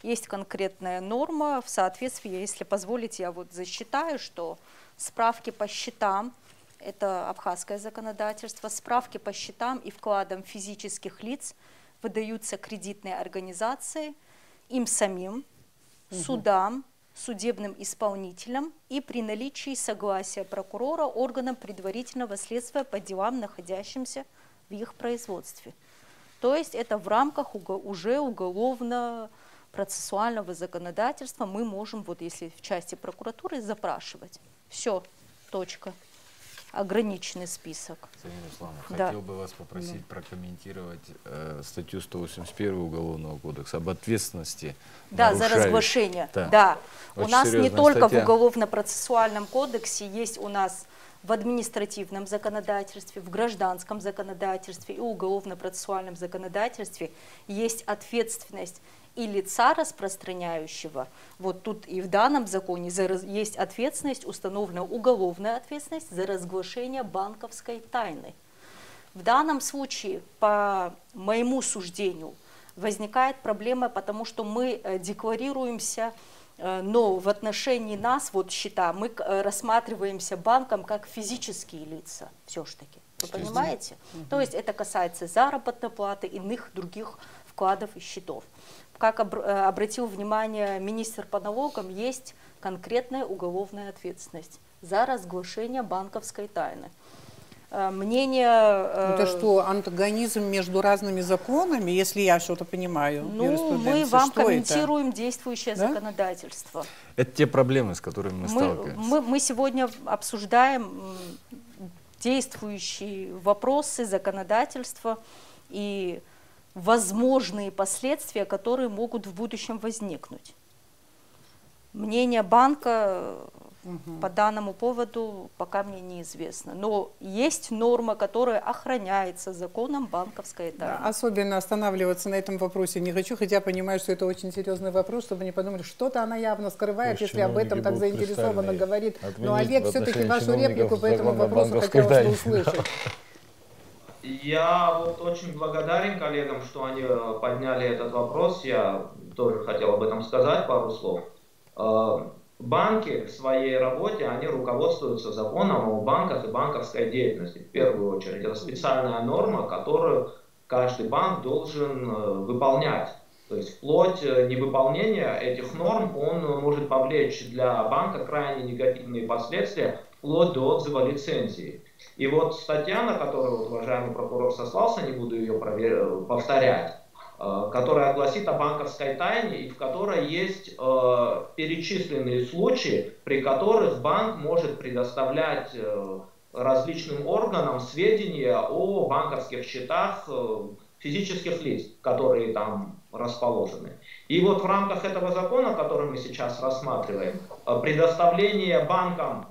Speaker 5: есть конкретная норма в соответствии, если позволите, я вот засчитаю, что справки по счетам, это абхазское законодательство, справки по счетам и вкладам физических лиц выдаются кредитной организации, им самим, судам, судебным исполнителям и при наличии согласия прокурора органам предварительного следствия по делам, находящимся в их производстве. То есть это в рамках уже уголовно-процессуального законодательства мы можем, вот если в части прокуратуры, запрашивать. Все, точка. Ограниченный список.
Speaker 3: Хотел бы вас попросить прокомментировать статью 181 Уголовного кодекса об ответственности.
Speaker 5: Да, за разглашение. Да. У нас не только в Уголовно-процессуальном кодексе, есть у нас в административном законодательстве, в гражданском законодательстве и уголовно-процессуальном законодательстве есть ответственность и лица распространяющего, вот тут и в данном законе есть ответственность, установлена уголовная ответственность за разглашение банковской тайны. В данном случае, по моему суждению, возникает проблема, потому что мы декларируемся, но в отношении нас, вот счета, мы рассматриваемся банком как физические лица, все-таки. Вы понимаете? То есть это касается заработной платы, иных других вкладов и счетов. Как обратил внимание министр по налогам, есть конкретная уголовная ответственность за разглашение банковской тайны. Мнение...
Speaker 1: Это что, антагонизм между разными законами, если я что-то понимаю?
Speaker 5: Ну, мы вам комментируем действующее законодательство.
Speaker 3: Это те проблемы, с которыми мы сталкиваемся.
Speaker 5: Мы сегодня обсуждаем действующие вопросы законодательства и возможные последствия, которые могут в будущем возникнуть. Мнение банка по данному поводу пока мне неизвестно. Но есть норма, которая охраняется законом банковской тайны.
Speaker 1: Да, особенно останавливаться на этом вопросе не хочу, хотя понимаю, что это очень серьезный вопрос, чтобы не подумали, что-то она явно скрывает, если об этом так заинтересованно говорит. Но Олег, все-таки вашу реплику по этому вопросу хотелось бы услышать.
Speaker 4: Я вот очень благодарен коллегам, что они подняли этот вопрос. Я тоже хотел об этом сказать пару слов. Банки в своей работе, они руководствуются законом о банках и банковской деятельности. В первую очередь, это специальная норма, которую каждый банк должен выполнять. То есть вплоть невыполнения этих норм он может повлечь для банка крайне негативные последствия, вплоть до отзыва лицензии. И вот статья, на которую вот уважаемый прокурор сослался, не буду ее повторять, которая гласит о банковской тайне и в которой есть перечисленные случаи, при которых банк может предоставлять различным органам сведения о банковских счетах физических лиц, которые там расположены. И вот в рамках этого закона, который мы сейчас рассматриваем, предоставление банкам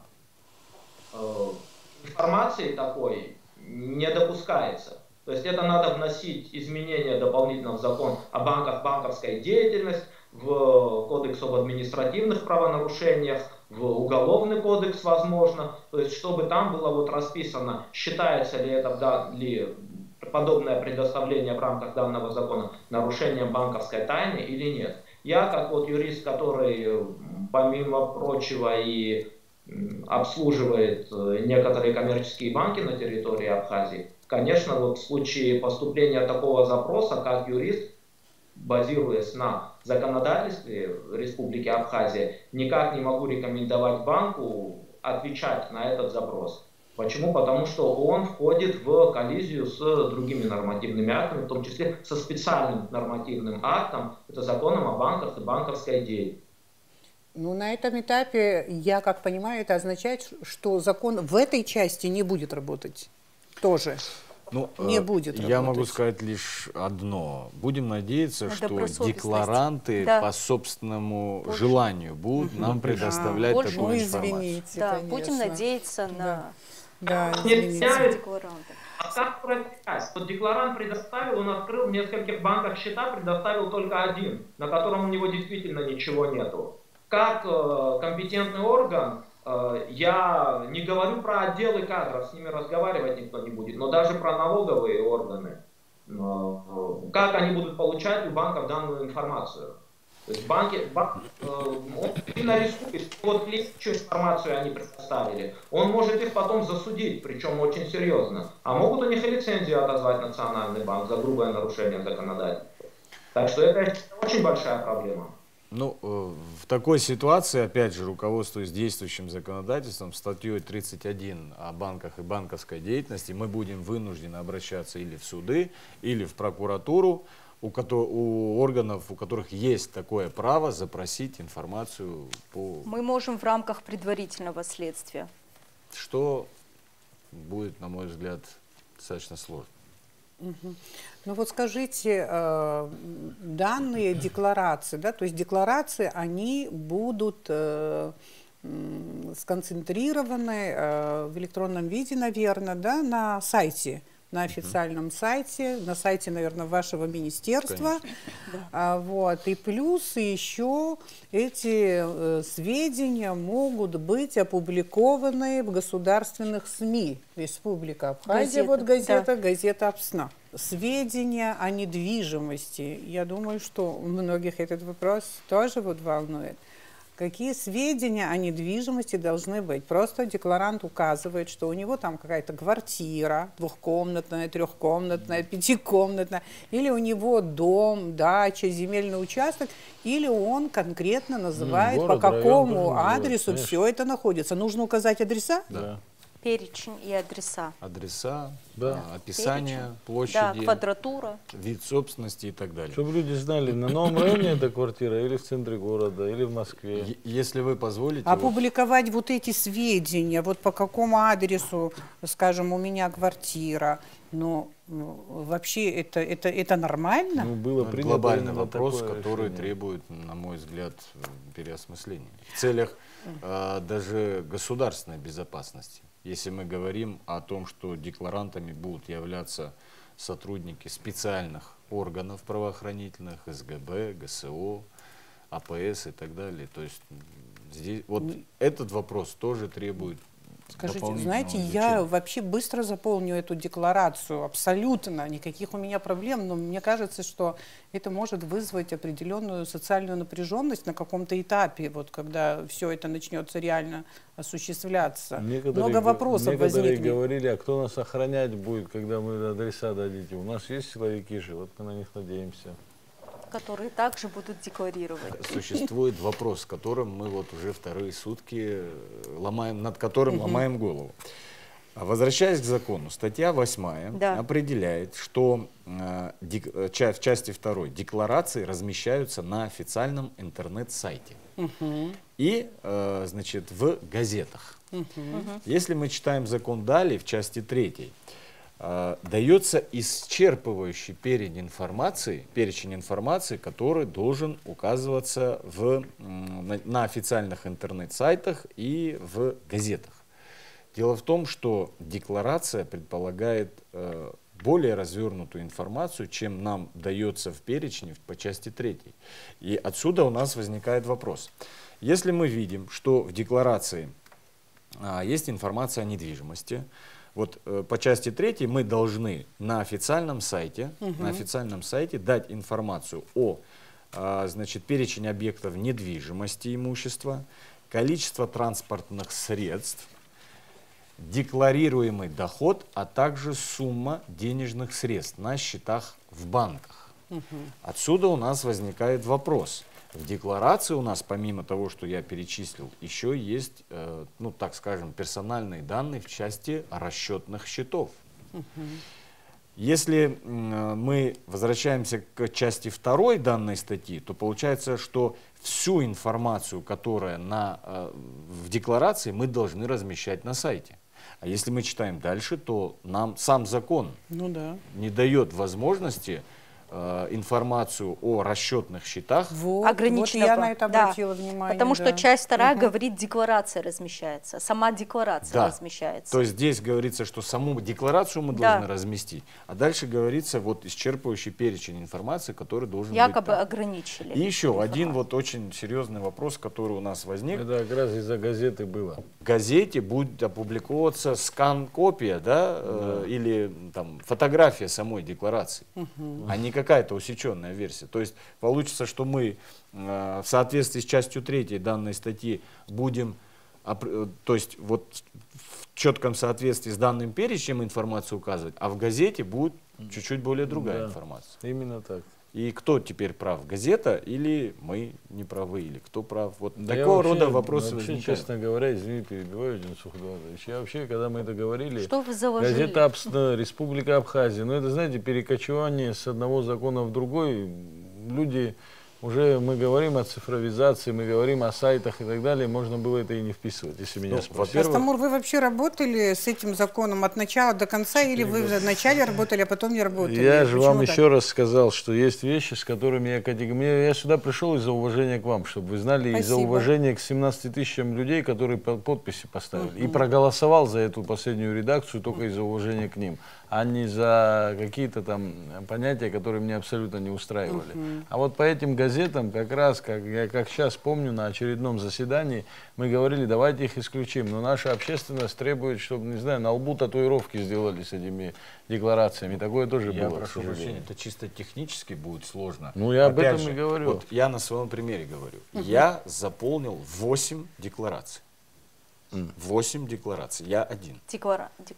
Speaker 4: информации такой не допускается. То есть это надо вносить изменения дополнительно в закон о банках, банковской деятельности, в кодекс об административных правонарушениях, в уголовный кодекс, возможно. То есть чтобы там было вот расписано, считается ли это подобное предоставление в рамках данного закона нарушением банковской тайны или нет. Я, как вот юрист, который, помимо прочего, и обслуживает некоторые коммерческие банки на территории Абхазии, конечно, вот в случае поступления такого запроса, как юрист, базируясь на законодательстве Республики Абхазия, никак не могу рекомендовать банку отвечать на этот запрос. Почему? Потому что он входит в коллизию с другими нормативными актами, в том числе со специальным нормативным актом, это законом о банках и банковской деятельности.
Speaker 1: Ну, на этом этапе, я как понимаю, это означает, что закон в этой части не будет работать тоже.
Speaker 3: Ну,
Speaker 1: не будет
Speaker 3: я
Speaker 1: работать.
Speaker 3: могу сказать лишь одно. Будем надеяться, что декларанты по собственному желанию будут нам предоставлять такую информацию.
Speaker 5: Да, будем надеяться на
Speaker 4: декларанты. А как проверять? Вот декларант предоставил, он открыл в нескольких банках счета, предоставил только один, на котором у него действительно ничего нету. Как компетентный орган, я не говорю про отделы кадров, с ними разговаривать никто не будет, но даже про налоговые органы. Как они будут получать у банков данную информацию? То есть банк нарисует, вот какую информацию они предоставили, он может их потом засудить, причем очень серьезно. А могут у них и лицензию отозвать Национальный банк за грубое нарушение законодательства. Так что это очень большая проблема.
Speaker 3: Ну, в такой ситуации, опять же, руководствуясь действующим законодательством, статьей 31 о банках и банковской деятельности, мы будем вынуждены обращаться или в суды, или в прокуратуру, у органов, у которых есть такое право запросить информацию по...
Speaker 5: Мы можем в рамках предварительного следствия.
Speaker 3: Что будет, на мой взгляд, достаточно сложно.
Speaker 1: Ну вот скажите, данные декларации, да, то есть декларации, они будут сконцентрированы в электронном виде, наверное, да, на сайте, на официальном сайте, на сайте, наверное, вашего министерства. Вот. И плюс еще эти сведения могут быть опубликованы в государственных СМИ. Республика Абхазия, вот газета, да. Газета Апсна. Сведения о недвижимости. Я думаю, что у многих этот вопрос тоже вот волнует. Какие сведения о недвижимости должны быть? Просто декларант указывает, что у него там какая-то квартира, двухкомнатная, трехкомнатная, пятикомнатная, или у него дом, дача, земельный участок, или он конкретно называет, город, по какому адресу все это находится. Нужно указать адреса?
Speaker 3: Да.
Speaker 5: Перечень и адреса.
Speaker 3: Адреса, да. Описание, перечень, площади,
Speaker 5: да, квадратура,
Speaker 3: вид собственности и так далее.
Speaker 2: Чтобы люди знали, на новом районе эта квартира или в центре города, или в Москве.
Speaker 3: Если вы позволите...
Speaker 1: Опубликовать вот эти сведения, вот по какому адресу, скажем, у меня квартира, но вообще это нормально?
Speaker 3: Ну, было глобальный вопрос, который требует, на мой взгляд, переосмысления. В целях даже государственной безопасности. Если мы говорим о том, что декларантами будут являться сотрудники специальных органов правоохранительных, СГБ, ГСО, АПС и так далее. То есть здесь вот этот вопрос тоже требует.
Speaker 1: Скажите, знаете, я вообще быстро заполню эту декларацию, абсолютно, никаких у меня проблем, но мне кажется, что это может вызвать определенную социальную напряженность на каком-то этапе, вот когда все это начнется реально осуществляться. Много вопросов возникнет.
Speaker 2: Некоторые говорили, а кто нас охранять будет, когда мы адреса дадите? У нас есть силовики же, вот мы на них надеемся.
Speaker 5: которые также будут декларировать.
Speaker 3: Существует вопрос, с которым мы вот уже вторые сутки над которым ломаем голову. Возвращаясь к закону, статья 8 определяет, что в части 2 декларации размещаются на официальном интернет-сайте и, значит, в газетах. Если мы читаем закон далее, в части 3, дается исчерпывающий перечень информации, который должен указываться на официальных интернет-сайтах и в газетах. Дело в том, что декларация предполагает более развернутую информацию, чем нам дается в перечне по части 3. И отсюда у нас возникает вопрос. Если мы видим, что в декларации есть информация о недвижимости, вот по части 3 мы должны на официальном сайте дать информацию о, значит, перечень объектов недвижимости, имущества, количество транспортных средств, декларируемый доход, а также сумма денежных средств на счетах в банках. Отсюда у нас возникает вопрос. В декларации у нас, помимо того, что я перечислил, еще есть, ну так скажем, персональные данные в части расчетных счетов. Если мы возвращаемся к части 2 данной статьи, то получается, что всю информацию, которая в декларации, мы должны размещать на сайте. А если мы читаем дальше, то нам сам закон не дает возможности информацию о расчетных счетах.
Speaker 5: Ограничено.
Speaker 1: Вот я на это обратила внимание.
Speaker 5: Потому что часть 2 говорит, декларация размещается, сама декларация размещается.
Speaker 3: То есть здесь говорится, что саму декларацию мы должны разместить, а дальше говорится вот исчерпывающий перечень информации, который должен
Speaker 5: якобы
Speaker 3: быть там.
Speaker 5: Ограничили.
Speaker 3: И еще один вот очень серьезный вопрос, который у нас возник.
Speaker 2: Это как раз из-за газеты было.
Speaker 3: В газете будет опубликовываться скан-копия, или там фотография самой декларации, а не какая-то усеченная версия. То есть получится, что мы в соответствии с частью 3 данной статьи будем, то есть вот в четком соответствии с данным перечнем информацию указывать, а в газете будет чуть-чуть более другая информация.
Speaker 2: Именно так.
Speaker 3: И кто теперь прав, газета или мы не правы, или кто прав? Вот такого рода вопросы возникают.
Speaker 2: Честно говоря, извини, перебиваю, Денис Сухдуанович, я вообще, когда мы это говорили,
Speaker 5: что вы заложили?
Speaker 2: газета Республика Абхазия, но это, знаете, перекочевание с одного закона в другой, люди... Уже мы говорим о цифровизации, мы говорим о сайтах и так далее, можно было это и не вписывать, если меня спросят.
Speaker 1: Астамур, вы вообще работали с этим законом от начала до конца, или вы вначале работали, а потом не работали?
Speaker 2: Я же вам еще раз сказал, что есть вещи, с которыми я сюда пришел из-за уважения к вам, чтобы вы знали, из-за уважения к 17 тысячам людей, которые подписи поставили. И проголосовал за эту последнюю редакцию только из-за уважения к ним, а не за какие-то там понятия, которые меня абсолютно не устраивали. А вот по этим газетам, как раз, я как сейчас помню, на очередном заседании мы говорили, давайте их исключим. Но наша общественность требует, чтобы, не знаю, на лбу татуировки сделали с этими декларациями. Такое тоже было.
Speaker 3: Я прошу прощения, это чисто технически будет сложно.
Speaker 2: Ну, я об этом и говорю.
Speaker 3: Вот я на своем примере говорю. Я заполнил 8 деклараций. 8 деклараций, я один.
Speaker 5: Декларанты,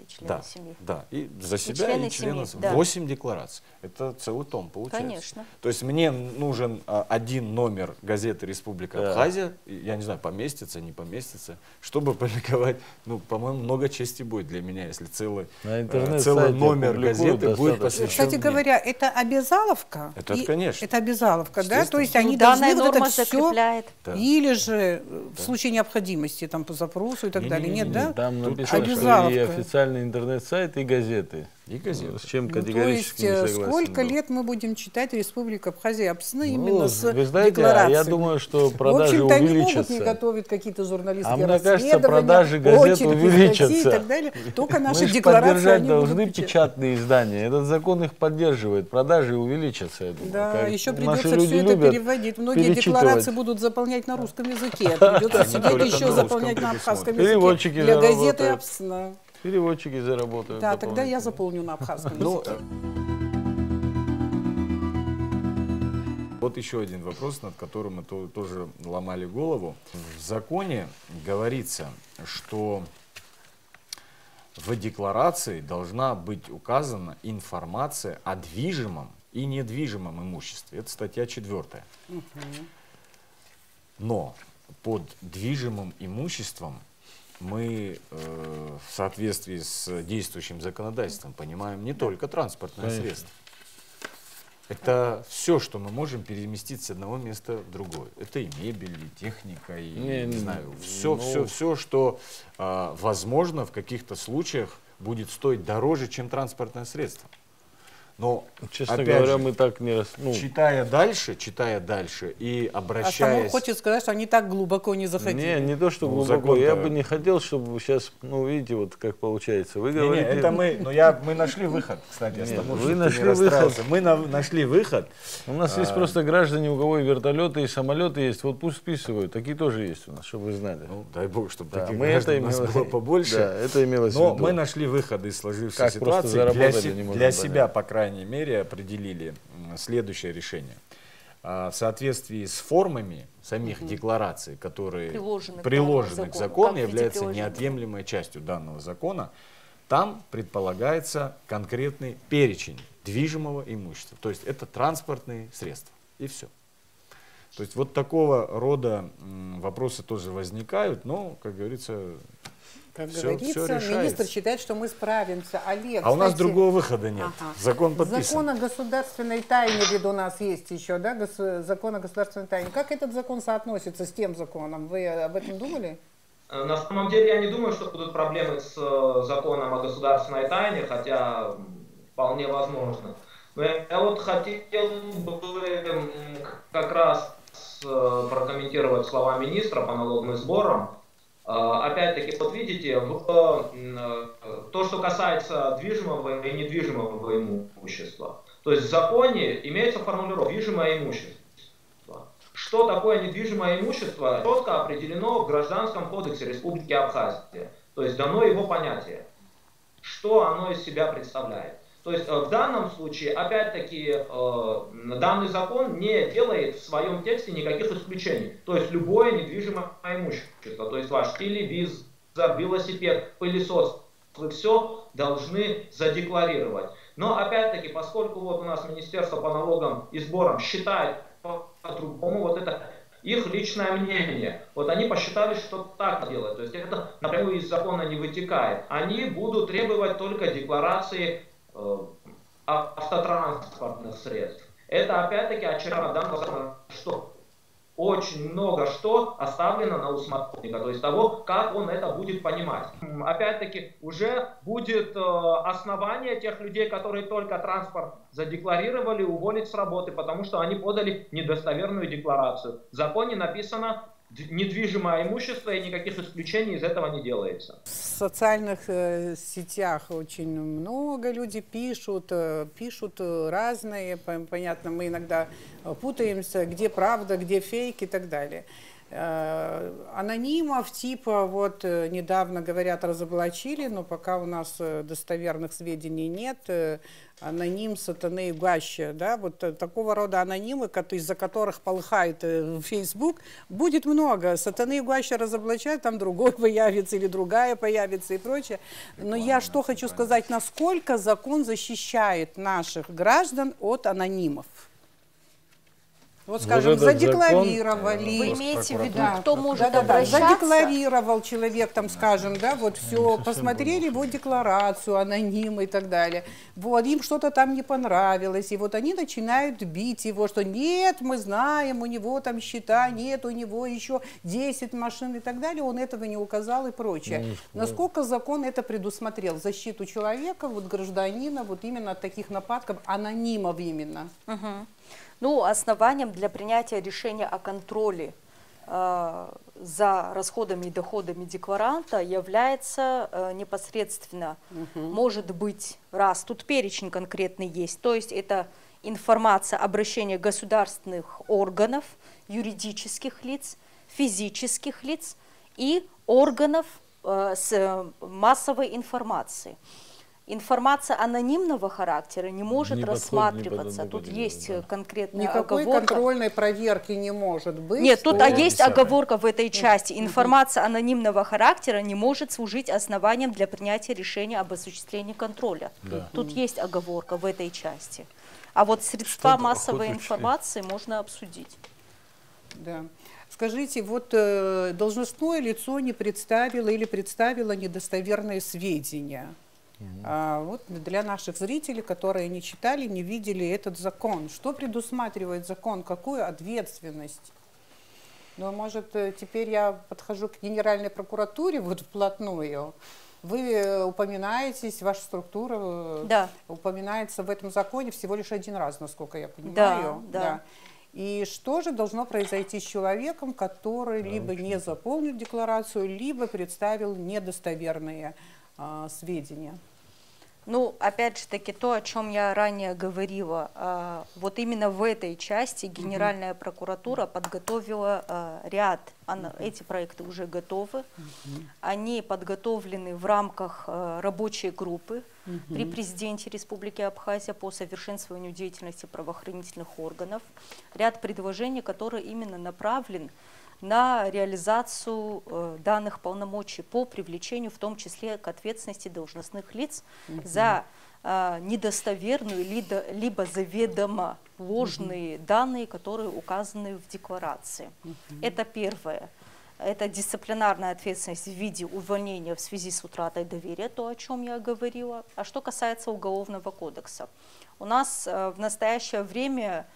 Speaker 5: члены семьи.
Speaker 3: Да, и за себя, и члены семьи. 8 деклараций. Это целый том получается.
Speaker 5: Конечно.
Speaker 3: То есть мне нужен один номер газеты «Республика Абхазия», я не знаю, поместится, не поместится, чтобы публиковать, ну, по-моему, много чести будет для меня, если целый номер газеты будет посвящен.
Speaker 1: Кстати говоря, это обязаловка?
Speaker 3: Это, конечно.
Speaker 1: Это обязаловка, да? То есть они
Speaker 5: данная
Speaker 1: должны
Speaker 5: норма
Speaker 1: вот это
Speaker 5: закрепляет.
Speaker 1: все, или же в случае необходимости, там, по запросу и так далее. Нет, да?
Speaker 2: Там написано, что и официальный интернет-сайт, и газеты.
Speaker 3: И газеты.
Speaker 2: С чем категорически не согласен.
Speaker 1: Сколько лет мы будем читать Республика Абхазия Абсны именно с
Speaker 2: вы знаете,
Speaker 1: декларациями?
Speaker 2: я думаю, что продажи
Speaker 1: увеличатся. В общем-то,
Speaker 2: увеличатся.
Speaker 1: они могут не готовить какие-то журналистские
Speaker 2: мне
Speaker 1: расследования,
Speaker 2: кажется, продажи газет увеличатся.
Speaker 1: И так далее. Только наши
Speaker 2: Мы же
Speaker 1: декларации
Speaker 2: поддержать
Speaker 1: они
Speaker 2: должны
Speaker 1: будут печатать.
Speaker 2: печатные издания. Этот закон их поддерживает. Продажи увеличатся, я думаю.
Speaker 1: Да, еще
Speaker 2: Наши
Speaker 1: придется
Speaker 2: люди
Speaker 1: все это
Speaker 2: любят
Speaker 1: переводить. Многие
Speaker 2: перечитывать.
Speaker 1: декларации будут заполнять на русском языке. Придется сидеть еще заполнять на абхазском языке.
Speaker 2: Переводчики
Speaker 1: Для газеты
Speaker 2: заработают.
Speaker 1: Абсна.
Speaker 2: Переводчики заработают.
Speaker 1: Да, тогда я заполню на абхазском языке.
Speaker 3: Вот еще один вопрос, над которым мы тоже ломали голову. В законе говорится, что в декларации должна быть указана информация о движимом и недвижимом имуществе. Это статья 4. Но под движимым имуществом мы в соответствии с действующим законодательством понимаем не только транспортное средство. Это все, что мы можем переместить с одного места в другое. Это и мебель, и техника, и не знаю, все, что возможно в каких-то случаях будет стоить дороже, чем транспортное средство. Но,
Speaker 2: честно
Speaker 3: опять
Speaker 2: говоря,
Speaker 3: же,
Speaker 2: мы так не
Speaker 3: читая дальше и обращаясь...
Speaker 1: хочет сказать, что они так глубоко не заходили.
Speaker 2: Не то, что глубоко. Я бы не хотел, чтобы сейчас, видите, вот как получается. Вы говорите...
Speaker 3: это мы нашли выход, кстати.
Speaker 2: Вы нашли выход.
Speaker 3: Мы нашли выход.
Speaker 2: У нас есть просто граждане, у кого и вертолеты, и самолеты есть. Вот пусть списывают. Такие тоже есть у нас, чтобы вы знали.
Speaker 3: Дай бог, чтобы таких
Speaker 2: мы
Speaker 3: граждан у нас было побольше.
Speaker 2: Да, это имелось в виду.
Speaker 3: Но мы нашли выход из сложившейся
Speaker 2: Как просто
Speaker 3: ситуации.
Speaker 2: заработали,
Speaker 3: Для себя, по крайней мере, определили следующее решение. В соответствии с формами самих деклараций, которые приложены к закону, являются неотъемлемой частью данного закона, там предполагается конкретный перечень движимого имущества. То есть это транспортные средства. И все. То есть вот такого рода вопросы тоже возникают, но, как говорится...
Speaker 1: Как говорится, министр считает, что мы справимся. Олег,
Speaker 3: у нас другого выхода нет. Закон подписан.
Speaker 1: Закон о государственной тайне, ведь у нас есть еще, да, закон о государственной тайне. Как этот закон соотносится с тем законом? Вы об этом думали?
Speaker 4: На самом деле я не думаю, что будут проблемы с законом о государственной тайне, хотя вполне возможно. Но я вот хотел бы как раз прокомментировать слова министра по налоговым сборам. Опять-таки, вот видите, то, что касается движимого и недвижимого имущества, то есть в законе имеется формулировка «движимое имущество». Что такое недвижимое имущество, четко определено в Гражданском кодексе Республики Абхазия, то есть дано его понятие, что оно из себя представляет. То есть в данном случае, опять-таки, данный закон не делает в своем тексте никаких исключений. То есть любое недвижимое имущество, то есть ваш телевизор, велосипед, пылесос, вы все должны задекларировать. Но опять-таки, поскольку вот у нас Министерство по налогам и сборам считает по-другому, вот это их личное мнение. Вот они посчитали, что так делать. То есть это напрямую из закона не вытекает. Они будут требовать только декларации автотранспортных средств. Это опять-таки очевидно данного закона, что очень много что оставлено на усмотрение, то есть того, как он это будет понимать. Опять-таки уже будет основание тех людей, которые только транспорт задекларировали, уволить с работы, потому что они подали недостоверную декларацию. В законе написано недвижимое имущество, и никаких исключений из этого не делается.
Speaker 1: В социальных сетях очень много людей пишут разные, понятно, мы иногда путаемся, где правда, где фейк и так далее. Анонимов типа вот недавно, говорят, разоблачили, но пока у нас достоверных сведений нет. Аноним Сатаны и Гаща, да, вот такого рода анонимы, из-за которых полыхает Facebook, будет много. Сатаны и Гаща разоблачают, там другой появится или другая появится и прочее. Но я что хочу сказать, насколько закон защищает наших граждан от анонимов. Вот, скажем, задекларировали.
Speaker 5: Вы имеете в виду, кто может обращаться?
Speaker 1: Задекларировал человек, там, скажем, да, вот все, посмотрели его декларацию, аноним и так далее. Вот, им что-то там не понравилось, и вот они начинают бить его, что нет, мы знаем, у него там счета, нет, у него еще 10 машин и так далее, он этого не указал и прочее. Насколько закон это предусмотрел? Защиту человека, вот гражданина, вот именно от таких нападков, анонимов именно.
Speaker 5: Ну, основанием для принятия решения о контроле за расходами и доходами декларанта является непосредственно, может быть, раз, тут перечень конкретный есть, то есть это информация обращения государственных органов, юридических лиц, физических лиц и органов с массовой информацией. Информация анонимного характера не может
Speaker 2: Не
Speaker 5: рассматриваться.
Speaker 2: подходит,
Speaker 5: Тут
Speaker 2: да.
Speaker 5: есть конкретная
Speaker 1: Никакой
Speaker 5: оговорка.
Speaker 1: контрольной проверки не может быть.
Speaker 5: Нет, тут
Speaker 1: что-
Speaker 5: есть оговорка в этой части. Информация анонимного характера не может служить основанием для принятия решения об осуществлении контроля.
Speaker 2: Да.
Speaker 5: Тут есть оговорка в этой части. А вот средства
Speaker 2: Что-то
Speaker 5: массовой
Speaker 2: охотно
Speaker 5: информации можно обсудить.
Speaker 1: Да. Скажите, вот должностное лицо не представило или представило недостоверные сведения. Вот для наших зрителей, которые не читали, не видели этот закон. Что предусматривает закон? Какую ответственность? Ну, может, теперь я подхожу к Генеральной прокуратуре вот вплотную. Вы упоминаетесь, ваша структура
Speaker 5: Да.
Speaker 1: упоминается в этом законе всего лишь один раз, насколько я понимаю.
Speaker 5: Да.
Speaker 1: И что же должно произойти с человеком, который либо не заполнил декларацию, либо представил недостоверные сведения?
Speaker 5: Ну, опять же таки, то, о чем я ранее говорила, вот именно в этой части Генеральная прокуратура подготовила ряд, эти проекты уже готовы, они подготовлены в рамках рабочей группы при президенте Республики Абхазия по совершенствованию деятельности правоохранительных органов, ряд предложений, которые именно направлен на реализацию данных полномочий по привлечению, в том числе к ответственности должностных лиц за недостоверную либо заведомо ложные данные, которые указаны в декларации. Это первое. Это дисциплинарная ответственность в виде увольнения в связи с утратой доверия, то, о чем я говорила. А что касается Уголовного кодекса, у нас в настоящее время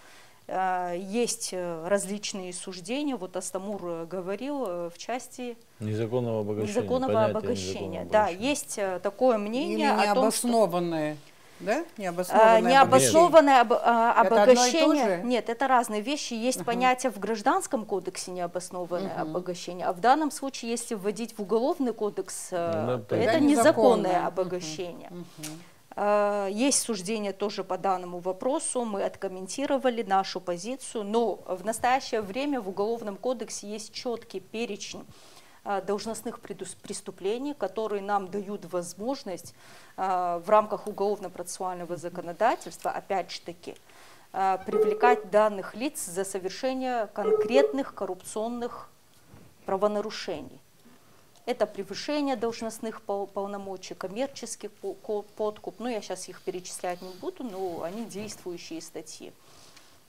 Speaker 5: есть различные суждения, вот Астамур говорил в части
Speaker 2: Незаконного
Speaker 5: обогащения. Да, есть такое мнение
Speaker 1: Или
Speaker 5: о том,
Speaker 1: необоснованное, да?
Speaker 5: Необоснованное обогащение.
Speaker 1: Это одно и то же?
Speaker 5: Нет, это разные вещи. Есть понятие в Гражданском кодексе необоснованное обогащение, а в данном случае, если вводить в Уголовный кодекс, это незаконное обогащение. Есть суждение тоже по данному вопросу, мы откомментировали нашу позицию, но в настоящее время в Уголовном кодексе есть четкий перечень должностных преступлений, которые нам дают возможность в рамках уголовно-процессуального законодательства, опять же таки, привлекать данных лиц за совершение конкретных коррупционных правонарушений. Это превышение должностных полномочий, коммерческий подкуп. Ну, я сейчас их перечислять не буду, но они действующие статьи.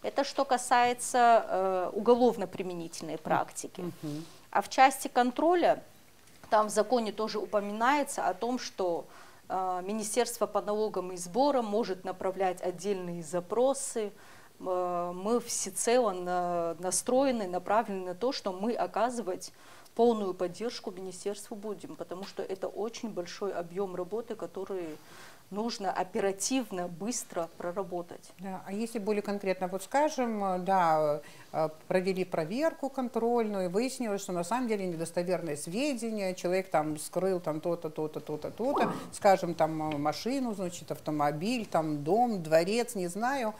Speaker 5: Это что касается уголовно-применительной практики. А в части контроля, там в законе тоже упоминается о том, что Министерство по налогам и сборам может направлять отдельные запросы. Мы всецело настроены, направлены на то, что мы оказывать полную поддержку министерству будем, потому что это очень большой объем работы, который нужно оперативно, быстро проработать.
Speaker 1: Да, а если более конкретно, вот скажем, да, провели проверку контрольную, выяснилось, что на самом деле недостоверные сведения, человек там скрыл там то-то, то-то, то-то, то-то, скажем, там машину, значит, автомобиль, там дом, дворец, не знаю.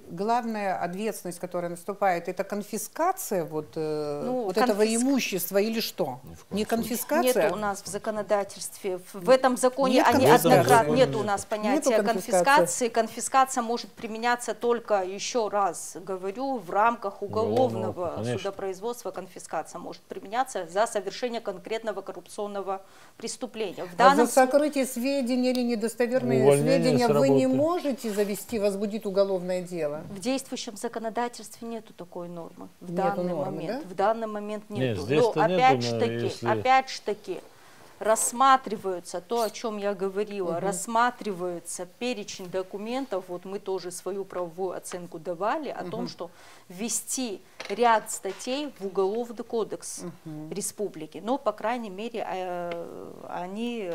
Speaker 1: Главная ответственность, которая наступает, это конфискация вот этого имущества или что? Не конфискация?
Speaker 5: Нет у нас в законодательстве, в этом законе
Speaker 1: нет
Speaker 5: они однократно, нет у нас понятия
Speaker 1: конфискации.
Speaker 5: Конфискация может применяться только, еще раз говорю, в рамках уголовного судопроизводства. Конфискация может применяться за совершение конкретного коррупционного преступления.
Speaker 1: А за сокрытие сведений или недостоверные сведения вы не можете завести, возбудить уголовное дело?
Speaker 5: В действующем законодательстве нету такой нормы в
Speaker 1: нету
Speaker 5: данный
Speaker 1: нормы,
Speaker 5: момент.
Speaker 1: Да?
Speaker 5: В данный момент нету.
Speaker 2: Нет,
Speaker 5: но опять же
Speaker 2: если...
Speaker 5: таки рассматриваются то, о чем я говорила, рассматривается перечень документов. Вот мы тоже свою правовую оценку давали о том, что ввести ряд статей в Уголовный кодекс республики. Но, по крайней мере, они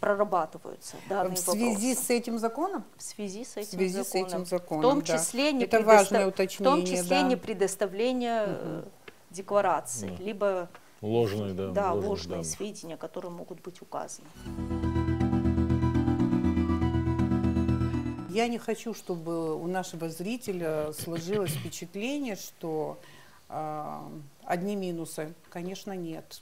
Speaker 5: прорабатываются.
Speaker 1: В связи с этим законом?
Speaker 5: В связи с этим законом. В том числе,
Speaker 1: это важное уточнение,
Speaker 5: в том числе не предоставление декларации, либо
Speaker 2: ложные,
Speaker 5: ложные сведения, которые могут быть указаны.
Speaker 1: Я не хочу, чтобы у нашего зрителя сложилось впечатление, что одни минусы, конечно, нет.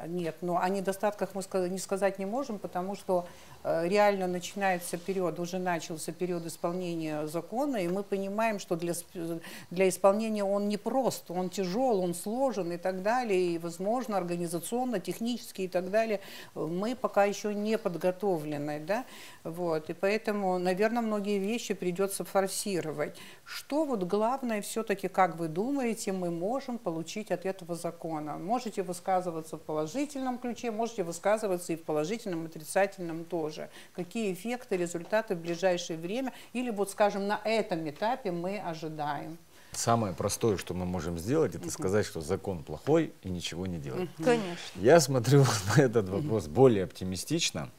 Speaker 1: Нет, но о недостатках мы не сказать не можем, потому что реально начинается период, уже начался период исполнения закона, и мы понимаем, что для исполнения он непрост, он тяжел, он сложен и так далее, и, возможно, организационно, технически и так далее, мы пока еще не подготовлены, да, вот, и поэтому, наверное, многие вещи придется форсировать. Что вот главное все-таки, как вы думаете, мы можем получить от этого закона? Можете высказываться в положительном ключе, можете высказываться и в положительном, и отрицательном тоже. Какие эффекты, результаты в ближайшее время или вот, скажем, на этом этапе мы ожидаем?
Speaker 3: Самое простое, что мы можем сделать, это сказать, что закон плохой и ничего не делать.
Speaker 5: Конечно.
Speaker 3: Я смотрю на этот вопрос более оптимистично.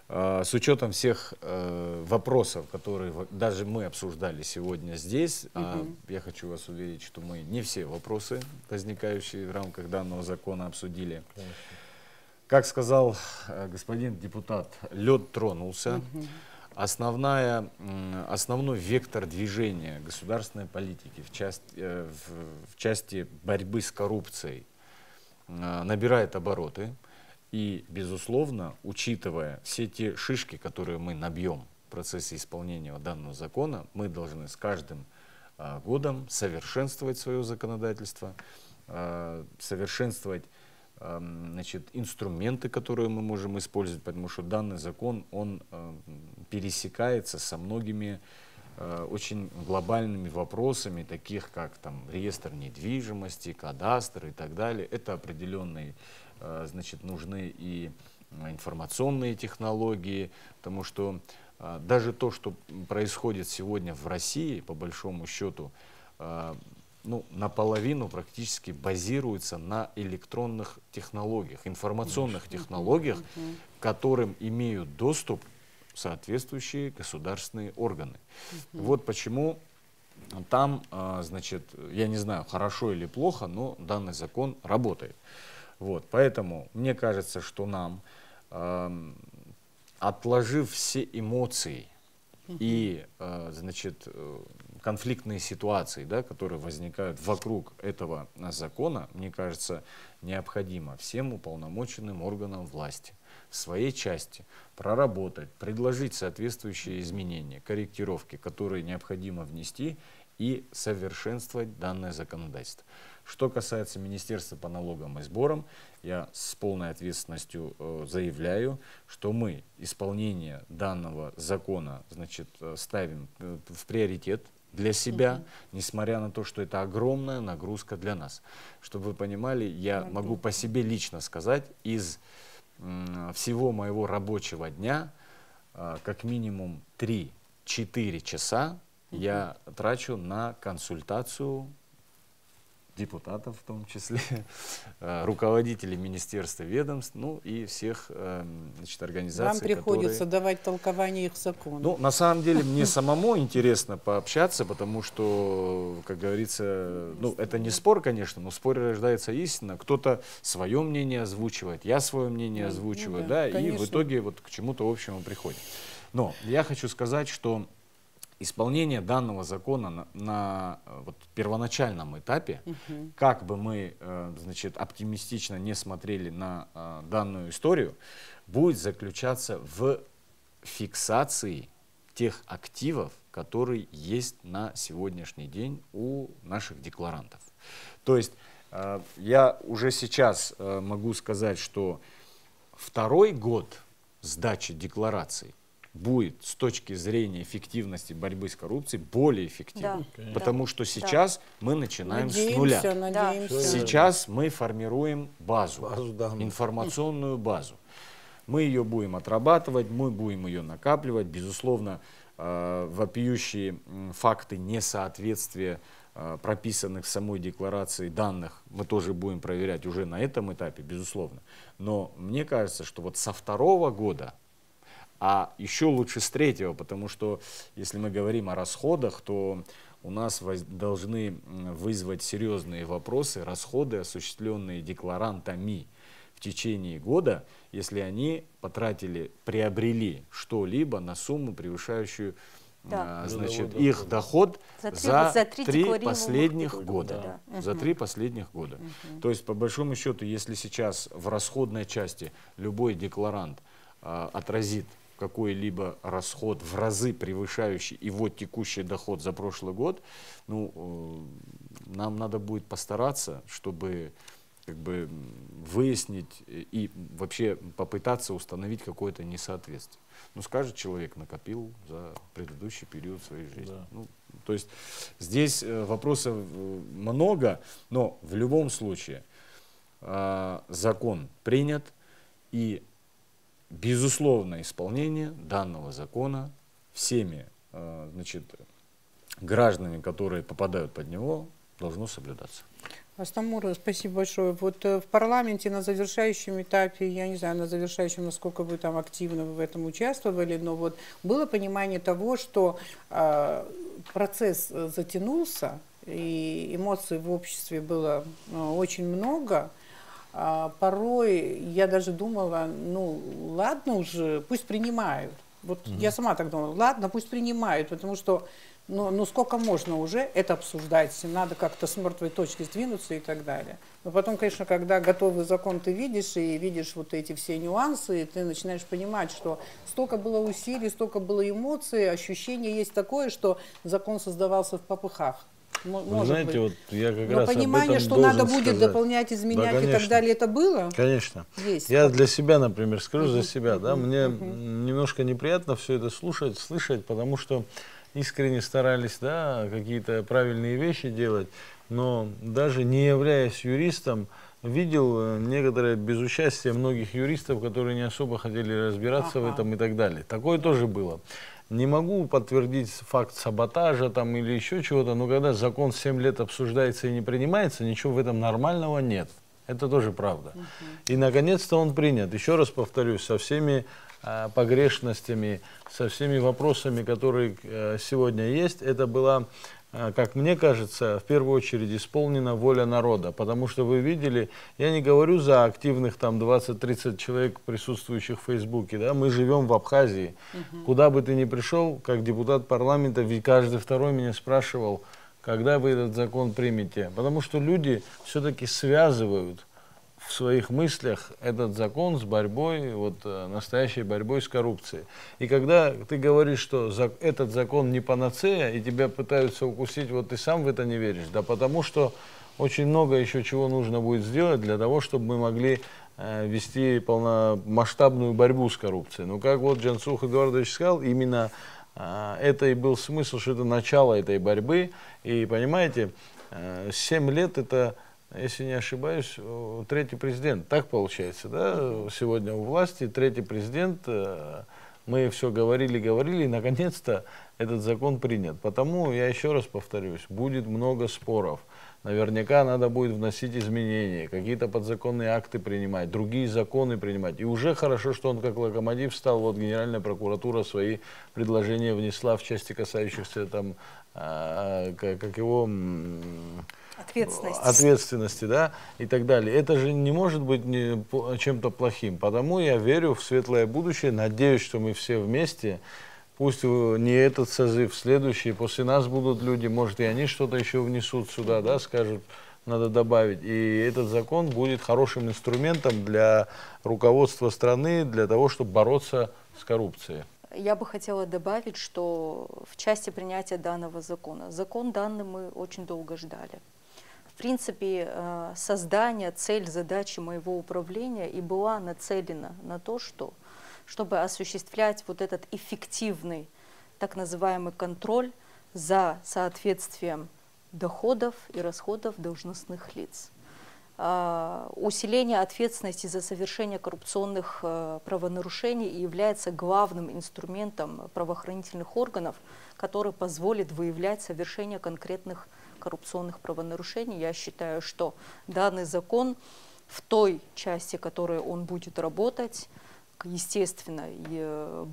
Speaker 3: С учетом всех вопросов, которые даже мы обсуждали сегодня здесь, я хочу вас уверить, что мы не все вопросы, возникающие в рамках данного закона, обсудили. Конечно. Как сказал господин депутат, лед тронулся. Основной вектор движения государственной политики в части борьбы с коррупцией набирает обороты. И, безусловно, учитывая все те шишки, которые мы набьем в процессе исполнения данного закона, мы должны с каждым годом совершенствовать свое законодательство, совершенствовать инструменты, которые мы можем использовать, потому что данный закон, он пересекается со многими очень глобальными вопросами, таких как там, реестр недвижимости, кадастр и так далее. Это определенные нужны и информационные технологии, потому что даже то, что происходит сегодня в России, по большому счету, наполовину практически базируется на электронных технологиях, информационных технологиях, к которым имеют доступ соответствующие государственные органы. Вот почему там, я не знаю, хорошо или плохо, но данный закон работает. Вот, поэтому мне кажется, что нам, отложив все эмоции и конфликтные ситуации, да, которые возникают вокруг этого закона, мне кажется, необходимо всем уполномоченным органам власти в своей части проработать, предложить соответствующие изменения, корректировки, которые необходимо внести и совершенствовать данное законодательство. Что касается Министерства по налогам и сборам, я с полной ответственностью заявляю, что мы исполнение данного закона ставим в приоритет для себя, несмотря на то, что это огромная нагрузка для нас. Чтобы вы понимали, я могу по себе лично сказать, из всего моего рабочего дня как минимум 3-4 часа я трачу на консультацию депутатов, в том числе, руководителей министерств и ведомств, и всех организаций.
Speaker 1: Вам приходится давать толкование их законов.
Speaker 3: На самом деле, мне самому интересно пообщаться, потому что, как говорится, это не спор, конечно, но в споре рождается истина. Кто-то свое мнение озвучивает, я свое мнение озвучиваю, и в итоге к чему-то общему приходим. Но я хочу сказать, что исполнение данного закона на первоначальном этапе, как бы мы оптимистично не смотрели на данную историю, будет заключаться в фиксации тех активов, которые есть на сегодняшний день у наших декларантов. То есть я уже сейчас могу сказать, что второй год сдачи деклараций будет с точки зрения эффективности борьбы с коррупцией более эффективным. Потому что сейчас мы начинаем с нуля. Сейчас мы формируем базу, информационную базу. Мы ее будем отрабатывать, мы будем ее накапливать. Безусловно, вопиющие факты несоответствия прописанных в самой декларации данных мы тоже будем проверять уже на этом этапе, безусловно. Но мне кажется, что со второго года, а еще лучше с третьего, потому что если мы говорим о расходах, то у нас должны вызвать серьезные вопросы расходы, осуществленные декларантами в течение года, если они приобрели что-либо на сумму, превышающую значит, их доход за три последних года. За 3 последних года. То есть, по большому счету, если сейчас в расходной части любой декларант отразит какой-либо расход в разы превышающий его текущий доход за прошлый год, ну, нам надо будет постараться, чтобы как бы выяснить и вообще попытаться установить какое-то несоответствие. Ну, скажет человек, накопил за предыдущий период своей жизни. Да. Ну, то есть здесь вопросов много, но в любом случае закон принят, и безусловное исполнение данного закона всеми, значит, гражданами, которые попадают под него, должно соблюдаться.
Speaker 1: Астамур, спасибо большое. Вот в парламенте на завершающем этапе, я не знаю, на завершающем, насколько вы там активно в этом участвовали, но вот было понимание того, что процесс затянулся, и эмоций в обществе было очень много. Порой я даже думала, ну ладно уже, пусть принимают. Вот я сама так думала, ладно, пусть принимают, потому что ну сколько можно уже это обсуждать, надо как-то с мертвой точки сдвинуться и так далее. Но потом, конечно, когда готовый закон ты видишь, и видишь вот эти все нюансы, и ты начинаешь понимать, что столько было усилий, столько было эмоций, ощущение есть такое, что закон создавался в попыхах.
Speaker 2: Вы знаете, вот я как
Speaker 1: но
Speaker 2: раз
Speaker 1: понимание,
Speaker 2: об этом
Speaker 1: что
Speaker 2: должен
Speaker 1: надо будет
Speaker 2: сказать.
Speaker 1: Дополнять, изменять, да, и так далее, это было?
Speaker 2: Конечно.
Speaker 1: Есть.
Speaker 2: Я для себя, например, скажу за себя, да, мне немножко неприятно все это слышать, потому что искренне старались, да, какие-то правильные вещи делать, но даже не являясь юристом, видел некоторое безучастие многих юристов, которые не особо хотели разбираться в этом и так далее. Такое тоже было. Не могу подтвердить факт саботажа там или еще чего-то, но когда закон 7 лет обсуждается и не принимается, ничего в этом нормального нет. Это тоже правда. И наконец-то он принят. Еще раз повторюсь, со всеми погрешностями, со всеми вопросами, которые сегодня есть, это была, как мне кажется, в первую очередь исполнена воля народа. Потому что вы видели, я не говорю за активных там 20-30 человек, присутствующих в Фейсбуке, да, мы живем в Абхазии. Куда бы ты ни пришел, как депутат парламента, ведь каждый второй меня спрашивал, когда вы этот закон примете. Потому что люди все-таки связывают в своих мыслях этот закон с борьбой, вот, настоящей борьбой с коррупцией. И когда ты говоришь, что этот закон не панацея, и тебя пытаются укусить, вот ты сам в это не веришь, да потому что очень много еще чего нужно будет сделать для того, чтобы мы могли вести полномасштабную борьбу с коррупцией. Ну, как вот Джансух Эдуардович сказал, именно это и был смысл, что это начало этой борьбы. И понимаете, 7 лет это, если не ошибаюсь, 3-й президент. Так получается, да? Сегодня у власти 3-й президент. Мы все говорили, и наконец-то этот закон принят. Потому, я еще раз повторюсь, будет много споров. Наверняка надо будет вносить изменения, какие-то подзаконные акты принимать, другие законы принимать. И уже хорошо, что он как локомотив стал, вот Генеральная прокуратура свои предложения внесла в части, касающихся там, как его... ответственности, да, и так далее. Это же не может быть чем-то плохим. Потому я верю в светлое будущее, надеюсь, что мы все вместе, пусть не этот созыв, следующий, после нас будут люди, может, и они что-то еще внесут сюда, да, скажут, надо добавить. И этот закон будет хорошим инструментом для руководства страны, для того, чтобы бороться с коррупцией.
Speaker 5: Я бы хотела добавить, что в части принятия данного закона, закон данный мы очень долго ждали. В принципе, создание, цель, задача моего управления и была нацелена на то, чтобы осуществлять вот этот эффективный, так называемый контроль за соответствием доходов и расходов должностных лиц. Усиление ответственности за совершение коррупционных правонарушений является главным инструментом правоохранительных органов, который позволит выявлять совершение конкретных коррупционных правонарушений. Я считаю, что данный закон в той части, в которой он будет работать, естественно,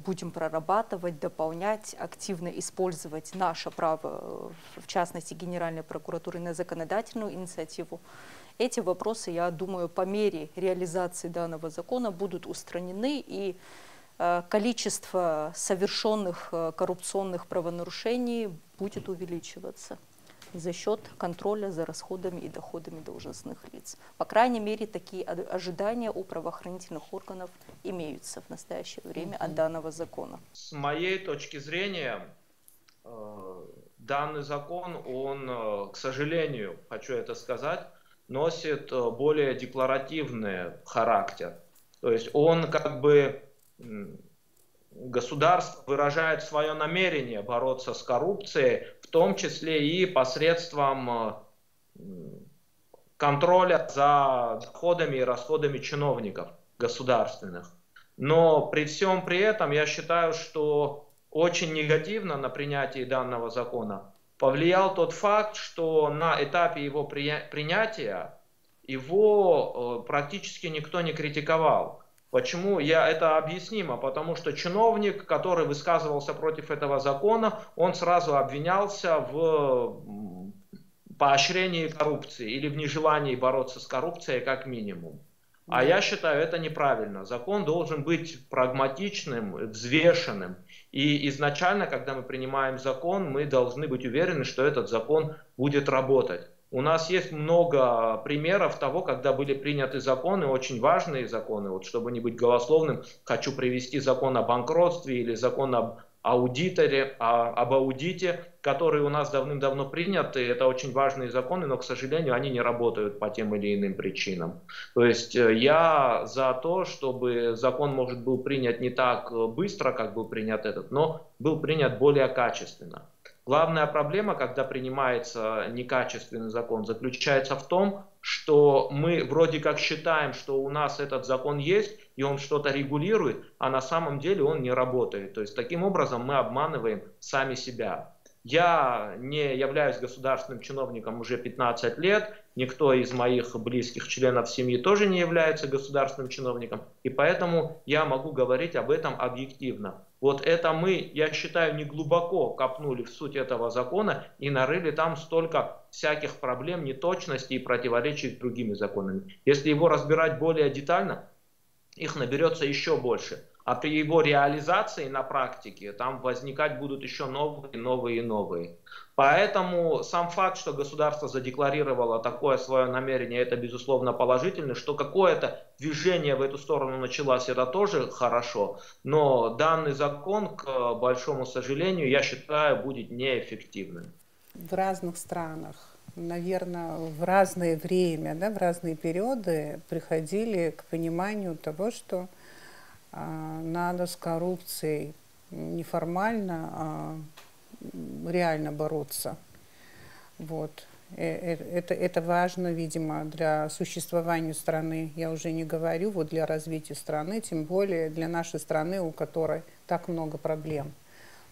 Speaker 5: будем прорабатывать, дополнять, активно использовать наше право, в частности, Генеральной прокуратуры, на законодательную инициативу. Эти вопросы, я думаю, по мере реализации данного закона будут устранены, и количество совершенных коррупционных правонарушений будет увеличиваться за счет контроля за расходами и доходами должностных лиц. По крайней мере, такие ожидания у правоохранительных органов имеются в настоящее время от данного закона.
Speaker 4: С моей точки зрения, данный закон, он, к сожалению, хочу это сказать, носит более декларативный характер. То есть он как бы, государство выражает свое намерение бороться с коррупцией, в том числе и посредством контроля за доходами и расходами чиновников государственных. Но при всем при этом я считаю, что очень негативно на принятие данного закона повлиял тот факт, что на этапе его принятия его практически никто не критиковал. Почему? Это объяснимо, потому что чиновник, который высказывался против этого закона, он сразу обвинялся в поощрении коррупции или в нежелании бороться с коррупцией как минимум. А я считаю, это неправильно. Закон должен быть прагматичным, взвешенным. И изначально, когда мы принимаем закон, мы должны быть уверены, что этот закон будет работать. У нас есть много примеров того, когда были приняты законы, очень важные законы. Вот, чтобы не быть голословным, хочу привести закон о банкротстве или закон об аудите, которые у нас давным-давно приняты. Это очень важные законы, но, к сожалению, они не работают по тем или иным причинам. То есть я за то, чтобы закон, может, был принят не так быстро, как был принят этот, но был принят более качественно. Главная проблема, когда принимается некачественный закон, заключается в том, что мы вроде как считаем, что у нас этот закон есть, и он что-то регулирует, а на самом деле он не работает. То есть таким образом мы обманываем сами себя. Я не являюсь государственным чиновником уже 15 лет, никто из моих близких членов семьи тоже не является государственным чиновником, и поэтому я могу говорить об этом объективно. Вот это мы, я считаю, не глубоко копнули в суть этого закона и нарыли там столько всяких проблем, неточностей и противоречий с другими законами. Если его разбирать более детально, их наберется еще больше. А при его реализации на практике там возникать будут еще новые. Поэтому сам факт, что государство задекларировало такое свое намерение, это безусловно положительно. Что какое-то движение в эту сторону началось, это тоже хорошо. Но данный закон, к большому сожалению, я считаю, будет неэффективным.
Speaker 1: В разных странах, наверное, в разное время, в разные периоды приходили к пониманию того, что надо с коррупцией неформально, а реально бороться. Вот. Это важно, видимо, для существования страны. Я уже не говорю вот для развития страны, тем более для нашей страны, у которой так много проблем.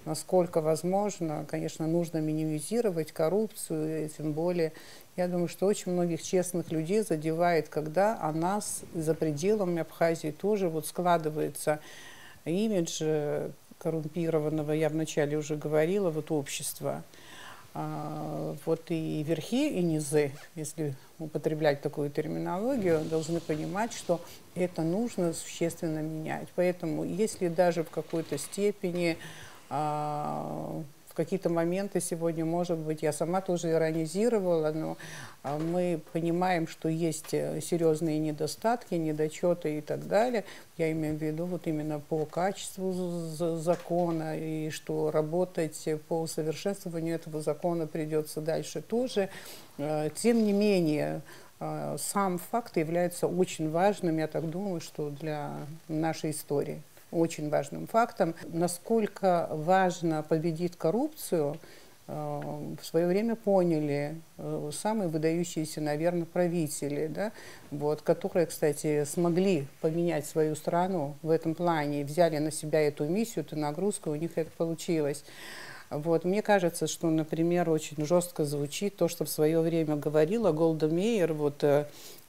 Speaker 1: Насколько возможно, конечно, нужно минимизировать коррупцию, и тем более, я думаю, что очень многих честных людей задевает, когда о нас за пределами Абхазии тоже вот складывается имидж коррумпированного, я вначале уже говорила, вот общества. Вот и верхи, и низы, если употреблять такую терминологию, должны понимать, что это нужно существенно менять. Поэтому, если даже в какой-то степени в какие-то моменты сегодня, может быть, я сама тоже иронизировала, но мы понимаем, что есть серьезные недостатки, недочеты и так далее. Я имею в виду вот именно по качеству закона, и что работать по усовершенствованию этого закона придется дальше тоже. Тем не менее, сам факт является очень важным, я так думаю, что для нашей истории. Очень важным фактом. Насколько важно победить коррупцию, в свое время поняли самые выдающиеся, наверное, правители, вот, которые, кстати, смогли поменять свою страну в этом плане, взяли на себя эту миссию, эту нагрузку, у них это получилось. Вот. Мне кажется, что, например, очень жестко звучит то, что в свое время говорила Голда Меир, вот,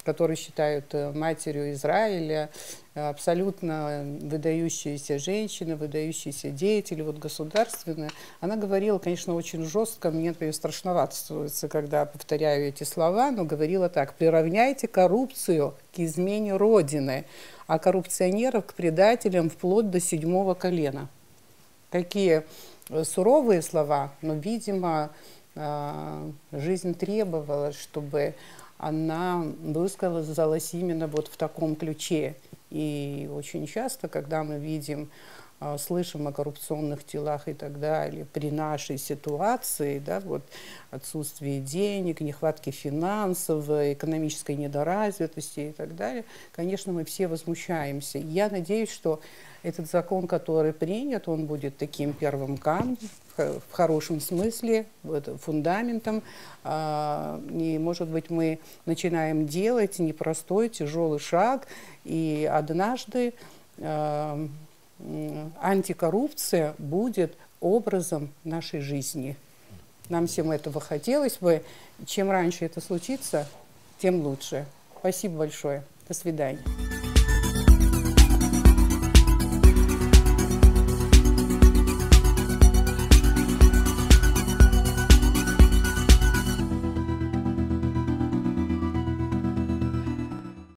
Speaker 1: которую считают матерью Израиля, абсолютно выдающаяся женщина, выдающийся деятель, вот государственная. Она говорила, конечно, очень жестко, мне, например, страшновато становится, когда повторяю эти слова, но говорила так: приравняйте коррупцию к измене Родины, а коррупционеров к предателям вплоть до 7-го колена. Такие суровые слова, но, видимо, жизнь требовала, чтобы она высказалась именно вот в таком ключе. И очень часто, когда мы видим, слышим о коррупционных делах и так далее, при нашей ситуации, да, вот отсутствии денег, нехватки финансов, экономической недоразвитости и так далее, конечно, мы все возмущаемся. Я надеюсь, что этот закон, который принят, он будет таким первым камнем, в хорошем смысле, фундаментом, и, может быть, мы начинаем делать непростой, тяжелый шаг, и однажды антикоррупция будет образом нашей жизни. Нам всем этого хотелось бы. Чем раньше это случится, тем лучше. Спасибо большое. До свидания.